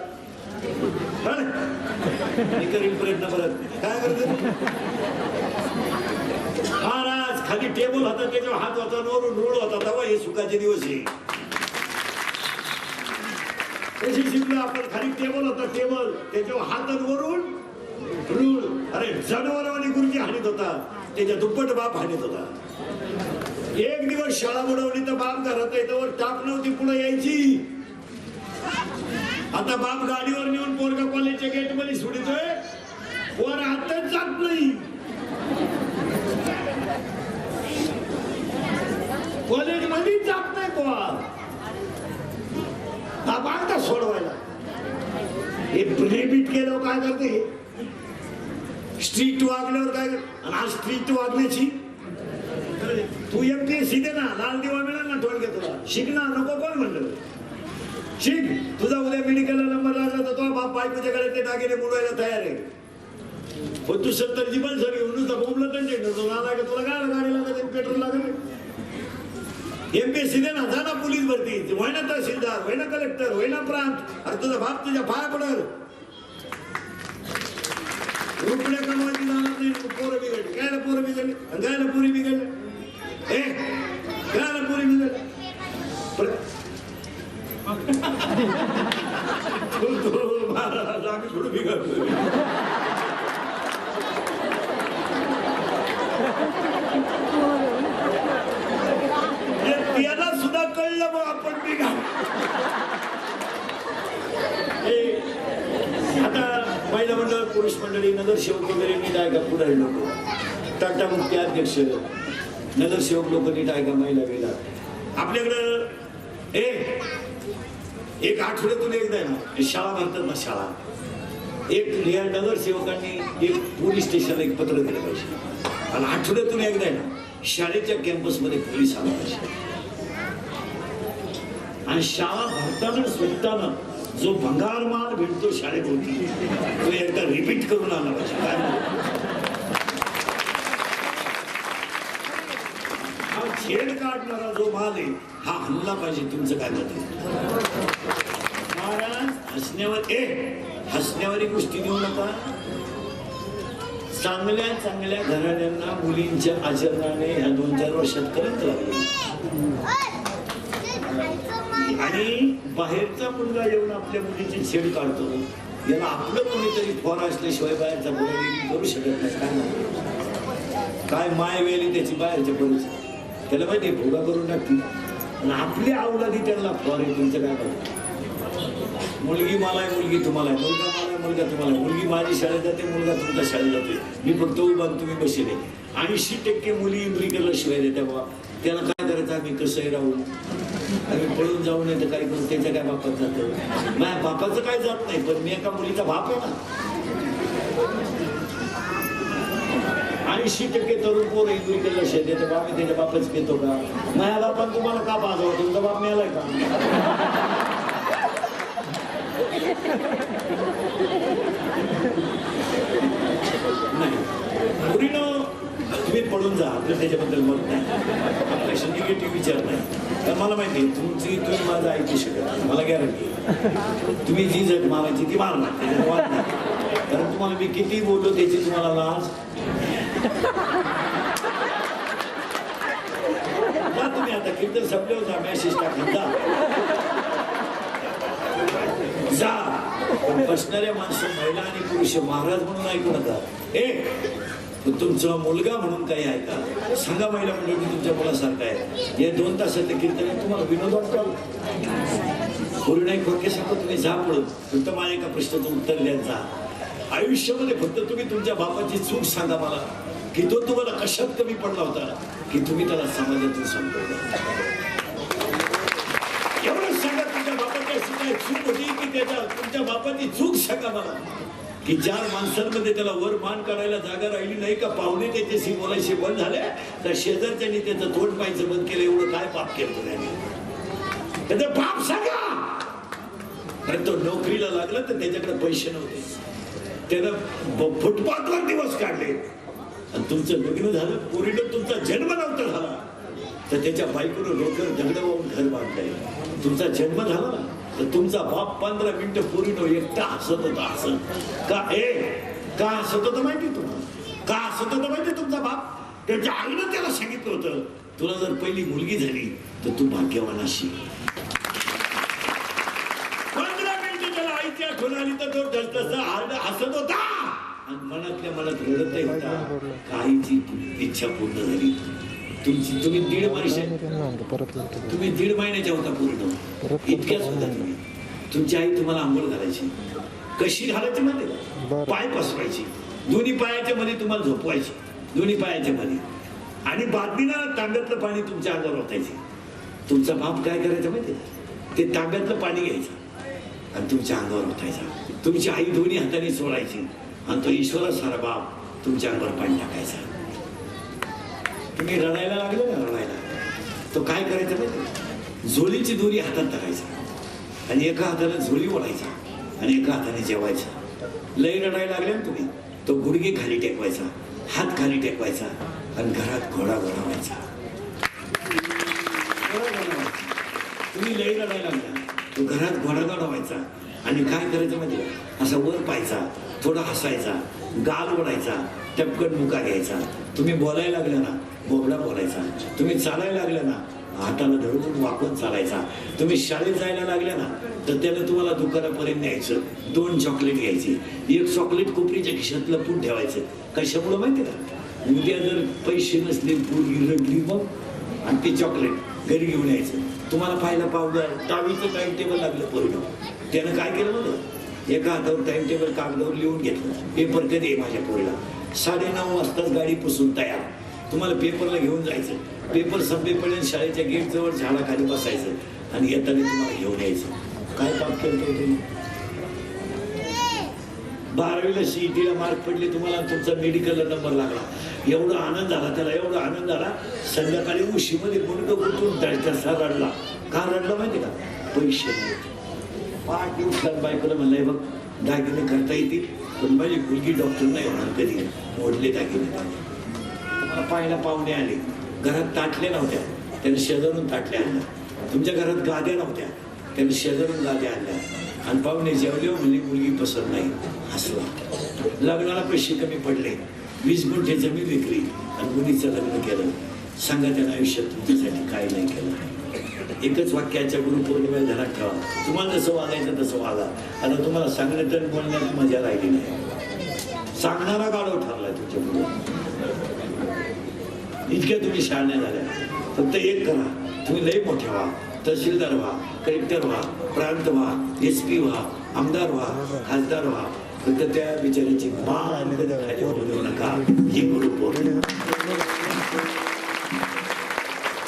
मी करीन प्रयत्न परत. काय करतो महाराज खाली टेबल होता त्याच्यावर हात होता, वरून रोड होता, तेव्हा हे सुखाचे दिवस आहे. कशी शिकलो आपण? खाली टेबल होता, टेबल त्याच्यावर हात वरून रूळ. अरे जनावरांनी गुरुजी हाणीत होता, त्याच्या दुप्पट बाप हाणीत होता. एक दिवस शाळा बुडवली तर बाप घरात येतो, टाप नव्हती पुढे यायची. आता बाप गाडीवर नेऊन पोरगा कॉलेजच्या गेट मध्ये सोडितोय, पोर हातच जात नाही. कॉलेज मध्ये जात नाही पोर. बांधता सोडवायला हे रिपीट केलं काय करते. स्ट्रीट वागल्यावर काय आणि आज स्ट्रीट वागण्याची तू MPSC दे ना, लाल दिवा मिळेल ना ठोण तुला. शिकणार नको कोण म्हणलं? शिक. तुझा उद्या मेडिकलला नंबर लागला तर तो बाप बायकोच्या गळ्यात ते दागिने मोडवायला तयार आहे. पण तू 70 जी बल सगळी म्हणून बोंबलं तर तो नाला का तुला काय गाडी लागत, पेट्रोल लागत. MPSC दे ना, जा ना पोलीस भरती, होय ना तहसीलदार, होय ना कलेक्टर, होय ना प्रांत. अरे तुझा बाप तुझ्या पाया पडल. रुपया कमवायची जाणार नाही. पोरं बिघडली काय ना, पोरं बिघडली गायला पोरी बिघडली. गायला पोरी बिघडली. आम्ही थोडं बिघडलो. त्याला सुद्धा कळलं मग आपण बिघा. आता महिला मंडळ, पुरुष मंडळी, नगरसेवक वगैरे नीट आहे का? पुढारी लोक, टाटा मुख्य अध्यक्ष, नगरसेवक लोक नीट आहे का? महिला गेला आपल्याकडं एक आठवड्यातून एकदा आहे ना शाळा म्हणतात ना, शाळा एक या नगरसेवकांनी एक पोलीस स्टेशनला एक पत्र दिलं पाहिजे. आणि आठवड्यातून एकदा आहे ना शाळेच्या कॅम्पसमध्ये पोलीस आला पाहिजे. आणि शाळा भरताना सुटताना जो भंगार माल भेटतो शाळेत होती तो एकदा रिपीट करून आला पाहिजे. हा छेड काढणारा जो माल आहे हा हल्ला पाहिजे. तुमचं काय मत आहे? महाराज हसण्यावर गोष्टी देऊ नका. चांगल्या चांगल्या घराण्यांना मुलींच्या आचरणाने ह्या 2-4 वर्षात करत लागले. आणि बाहेरचा मुलगा येऊन आपल्या मुलीची छेड काढतो. याला आपलं कोणीतरी फॉर असल्याशिवाय बाहेरचा मुलगा करू शकत नाही. काय माय वेळी त्याची बाहेरच्या परिस्थिती त्याला माहिती भोगा करून टाकतील. आणि आपली अवलादी त्यांना फॉर आहे. तुमचं काय करतो? मुलगी मला आहे, मुलगी तुम्हाला आहे, मुलगा मला आहे, मुलगा तुम्हाला आहे. मुलगी माझी शाळेत जाते, मुलगा तुमच्या शाळेत जाते. मी फक्त उभा तुम्ही बसले. 80% मुली इंद्री केल्याशिवाय देत्या बा. त्याला काय करायचं? आम्ही कसंही राहू, आम्ही पळून जाऊ नये तर काय करू? त्याच्या काय बापात जातं? माझ्या बापाचं काय जात नाही, पण मी एका मुलीचा बाप आहे ना. 80% तरुण पोरं इंद्री केल्याशिवाय देते बा. मी त्याच्या बापाच घेतो का? माझ्या बापान तुम्हाला का पाजावं? तुमचा बाप मिळालाय का? नाही. मुलीनं तुम्ही पडून जा, आपलं त्याच्याबद्दल मत नाही, आपल्याशी निगेटिव्ह विचार नाही. तर मला माहिती आहे तुम्ही माझं ऐकू शकत नाही. मला गॅरंटी तुम्ही जी जग मारायची ती मारणार, त्याच्यात वाद नाही. कारण तुम्हाला मी किती बोललो त्याची तुम्हाला लाज. जा तुम्ही आता कीर्तन संपल्यावर जा, मॅसेज टाकून जा. पण बसणाऱ्या माणसं महिला आणि पुरुष महाराज म्हणून ऐकू नका. तुमचा मुलगा म्हणून काही आहे का? सांगा महिला मंडळी तुमच्या मुलासारखं आहे. या 2 तासातले कीर्तन तुम्हाला विनोद वाटतो. पूर्वी नाही खोके सांगतो तुम्ही जा पडून. फक्त माझ्या एका प्रश्नाचं उत्तर द्यायचा. आयुष्यामध्ये फक्त तुम्ही तुमच्या बापाची चूक सांगा मला, की तो तुम्हाला कशात कमी पडला होता की तुम्ही त्याला समाजातून संपवला. एवढंच सांगा. तुमच्या बापाची अशी काय चूक होती की तुमच्या बापाची चूक सांगा मला, की 4 माणसांमध्ये त्याला वर मान करायला जागा राहिली नाही का? पाहुणे त्याच्याशी बोलायचे बंद झाले तर शेजारच्यानी त्याचं तोंड पाहायचं बंद केलं. एवढं काय पाप केलं त्याने? त्याचं पाप सांगा. कारण तो नोकरीला लागला तर त्याच्याकडे पैसे नव्हते, त्यानं फुटपाथवर दिवस काढले. आणि तुमचं लग्न झालं, पोरीनं तुमचा जन्म नव्हता झाला तर त्याच्या बायकोनं डोक्यावर दगड वाहून घर बांधलंय. तुमचा जन्म झाला ना तर तुमचा बाप 15 मिनिटं पोरीनं एकटा हसत होता. हसत का हसत होता माहिती तुम्हाला? का हसत होता माहिती तुमचा बाप? त्याच्या आईनं त्याला सांगितलं होतं, तुला जर पहिली मुलगी झाली तर तू भाग्यवान अशी. 15 मिनिटं त्याला आईची आठवण आली तर तो जसजसा हसत होता आणि मनातल्या मनात रडतही होता. काहीची इच्छा पूर्ण झाली. तुम्ही 1.5 महिन्याच्या होता पूर्ण, इतक्याच होता तुम्ही. तुमची आई तुम्हाला आंघोळ घालायची. कशी घालायची माहिती का? पाय पसरायची, दोन्ही पायाच्या मध्ये तुम्हाला झोपवायची, दोन्ही पायाच्या मध्ये, आणि बादलीनं तांब्यातलं पाणी तुमच्या अंगावर ओतायचे. तुमचा बाप काय करायचं माहिती का? ते तांब्यातलं पाणी घ्यायचं आणि तुमच्या अंगावर ओतायचा. तुमची आई दोन्ही हाताने सोडायची आणि तो ईश्वरासारा बाप तुमच्या अंगावर पाणी टाकायचा. तुम्ही रडायला लागले ना, रडायला, तो काय करायचं माहिती? झोळीची दोरी हातात टाकायचा आणि एका हाताने झोळी ओढायचा आणि एका हाताने जेवायचा. लय रडायला लागले ना तुम्ही, तो गुडघे खाली टेकवायचा, हात खाली टेकवायचा आणि घरात घोडा घोडावायचा. तुम्ही लय रडायला लागला, तो घरात घोडा घोडावायचा आणि काय करायचं माहिती? असा वर पाहायचा, थोडा हसायचा, गाल ओढायचा, टपकन मुका घ्यायचा. तुम्ही बोलायला लागले ना, बोबडा बोलायचा. तुम्ही चालायला लागले ना, हाताला धरून वाकून चालायचा. तुम्ही शाळेत जायला लागल्या ना तर त्यानं तुम्हाला दुकानापर्यंत न्यायचं. 2 चॉकलेट घ्यायची, 1 चॉकलेट कोपरीच्या खिशात लपून ठेवायचं. कशामुळं माहिती का? उद्या जर पैसे नसले, पोरगी रडली मग, आणि ते चॉकलेट घरी घेऊन यायचं. तुम्हाला पाहायला पावडर टावीचं टाइम टेबल लागलं पोरीनं. त्यानं काय केलं म्हणलं, एका हातावर टाइम टेबल कागदावर लिहून घेतलं, पेपर कधी आहे माझ्या पोरीला, 9:30 वाजताच गाडी पुसून तयार. तुम्हाला पेपरला घेऊन जायचं. पेपर संपेपर्यंत शाळेच्या गेट जवळ झाडाखाली बसायचं आणि येताना तुम्हाला घेऊन यायचं. काय पाप केलं तुम्ही? 12वीला CET मार्क पडले तुम्हाला, तुमचा मेडिकलला नंबर लागला. एवढा आनंद झाला त्याला, एवढा आनंद झाला. संध्याकाळी उशीमध्ये मुंडकं कुठून तसा रडला. का रडला माहिती का? पैसे नाही. 5 दिवसात बायकोला म्हणलंय, बघ दागिने करता येतील पण माझी मुलगी डॉक्टर नाही होणार कधी, मोडले दागिने. पाहायला पाहुणे आले, घरात ताटल्या नव्हत्या, त्याने शेजारून ताटल्या आणल्या. तुमच्या घरात गाद्या नव्हत्या, त्याने शेजारून गाद्या आणल्या. आणि पाहुणे जेवले, म्हणजे मुलगी पसंत नाही. हसला. लग्नाला पैसे कमी पडले, 20 गुंठे जमीन विकली आणि मुलीचं लग्न केलं. सांगा त्यानं आयुष्यात तुमच्यासाठी काय नाही केलं. एकच वाक्याच्या गुरुपौर्णिमेला घरात ठेवा, तुम्हाला जसं वागायचं तसं वागा. आता तुम्हाला सांगण्यात आणि बोलण्यात मजा राहिली नाही. सांगणारा गाढव ठरलाय तुमच्या पुढे. इतक्या तुम्ही शाळण्या झाल्या. फक्त एक करा, तुम्ही लई मोठ्या व्हा, तहसीलदार व्हा, कलेक्टर व्हा, प्रांत व्हा, SP व्हा, आमदार व्हा, खासदार व्हा. फक्त त्या बिचाऱ्याची मान कधी खाली होऊ देऊ नका. ही गुरुपौर्णिमा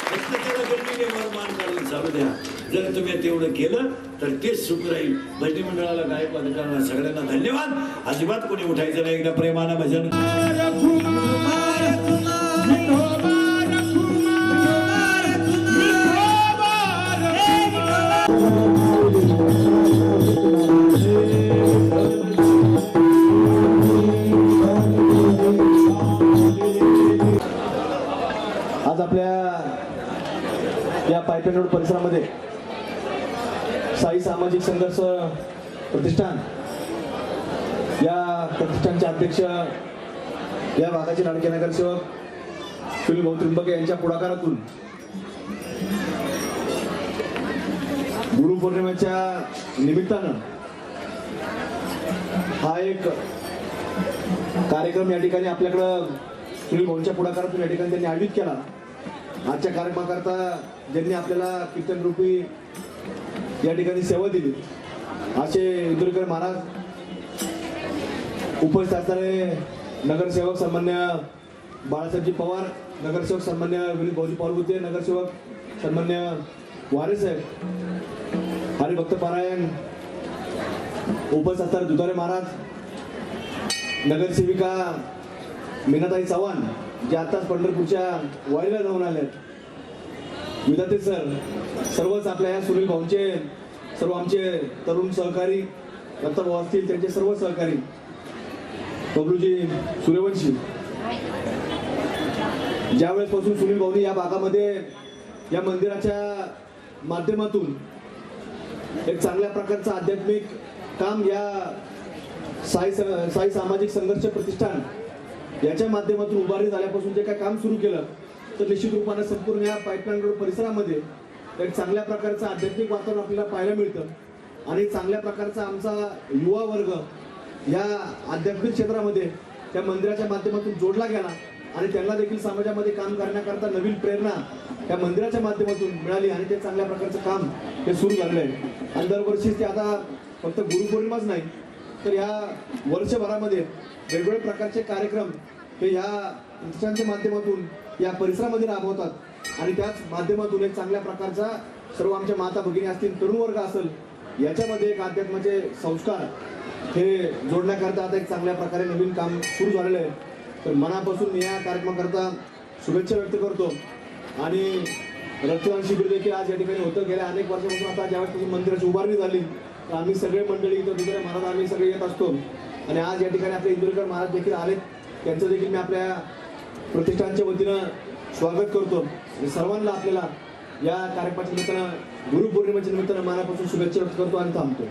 फक्त त्याला गणितीवर मान काढून चालू द्या. जर तुम्ही तेवढं केलं तर तेच सुख राहील. भजनी मंडळाला, गायक वादकांना सगळ्यांना धन्यवाद. अजिबात कोणी उठायचं नाही. एकदा प्रेमानं भजन. आज आपल्या या पायपेन रोड परिसरामध्ये साई सामाजिक संघर्ष प्रतिष्ठान या प्रतिष्ठानचे अध्यक्ष, या भागाचे लाडके नगरसेवक सुनील भाऊ त्रिंबके यांच्या पुढाकारातून गुरुपौर्णिमेच्या निमित्तानं हा एक कार्यक्रम या ठिकाणी आपल्याकडं सुनील भाऊंच्या पुढाकारातून या ठिकाणी त्यांनी आयोजित केला. आजच्या कार्यक्रमाकरता ज्यांनी आपल्याला कीर्तन रूपी या ठिकाणी सेवा दिली असे इंदुरकर महाराज, उपस्थित असणारे नगरसेवक सन्मान्य बाळासाहेबजी पवार, नगरसेवक सन्मान्य विनीत भाऊजी पालगुते, नगरसेवक सन्मान्य वारे साहेब, हरिभक्त पारायण, उपस्थित असणारे दुधारे महाराज, नगरसेविका मीनाताई चव्हाण जे आताच पंढरपूरच्या वारीला जाऊन आले, विधाते सर, सर्वच आपल्या या सुनील भाऊंचे सर्व आमचे तरुण सहकारी दत्ताभाऊ असतील, त्यांचे सर्व सहकारी बबलूजी सूर्यवंशी, ज्यावेळेसपासून सुनील भाऊनी या भागामध्ये या मंदिराच्या माध्यमातून एक चांगल्या प्रकारचं आध्यात्मिक काम या साई सामाजिक संघर्ष प्रतिष्ठान याच्या माध्यमातून उभारणी झाल्यापासून जे काय काम सुरू केलं, तर निश्चित रूपाने संपूर्ण या पाईपलाईन रोड परिसरामध्ये एक चांगल्या प्रकारचं आध्यात्मिक वातावरण आपल्याला पाहायला मिळतं आणि चांगल्या प्रकारचा आमचा युवा वर्ग या आध्यात्मिक क्षेत्रामध्ये त्या मंदिराच्या माध्यमातून जोडला गेला आणि त्यांना देखील समाजामध्ये काम करण्याकरता नवीन प्रेरणा या मंदिराच्या माध्यमातून मिळाली आणि ते चांगल्या प्रकारचं काम हे सुरू झालेलं आहे. आणि दरवर्षीच ते आता फक्त गुरुपौर्णिमाच नाही तर या वर्षभरामध्ये वेगवेगळ्या प्रकारचे कार्यक्रम हे ह्या प्रतिष्ठानच्या माध्यमातून या परिसरामध्ये राबवतात आणि त्याच माध्यमातून एक चांगल्या प्रकारचा सर्व आमच्या माता भगिनी असतील, तरुण वर्ग असेल, याच्यामध्ये एक अध्यात्माचे संस्कार हे जोडण्याकरता आता एक चांगल्या प्रकारे नवीन काम सुरू झालेलं आहे. तर मनापासून मी या कार्यक्रमाकरता शुभेच्छा व्यक्त करतो आणि रक्तदान शिबिर देखील आज या ठिकाणी होतं. गेल्या अनेक वर्षापासून आता ज्यावेळेस मंदिराची उभारणी झाली तर आम्ही सगळे मंडळी इथं दुसऱ्या महाराज आम्ही सगळे येत असतो आणि आज या ठिकाणी आपले इंदुरीकर महाराज देखील आलेत. त्यांचं देखील मी आपल्या प्रतिष्ठानच्या वतीनं स्वागत करतो आणि सर्वांना आपल्याला या कार्यक्रमाच्या निमित्तानं गुरुपौर्णिमेच्या निमित्तानं मनापासून शुभेच्छा व्यक्त करतो आणि थांबतो.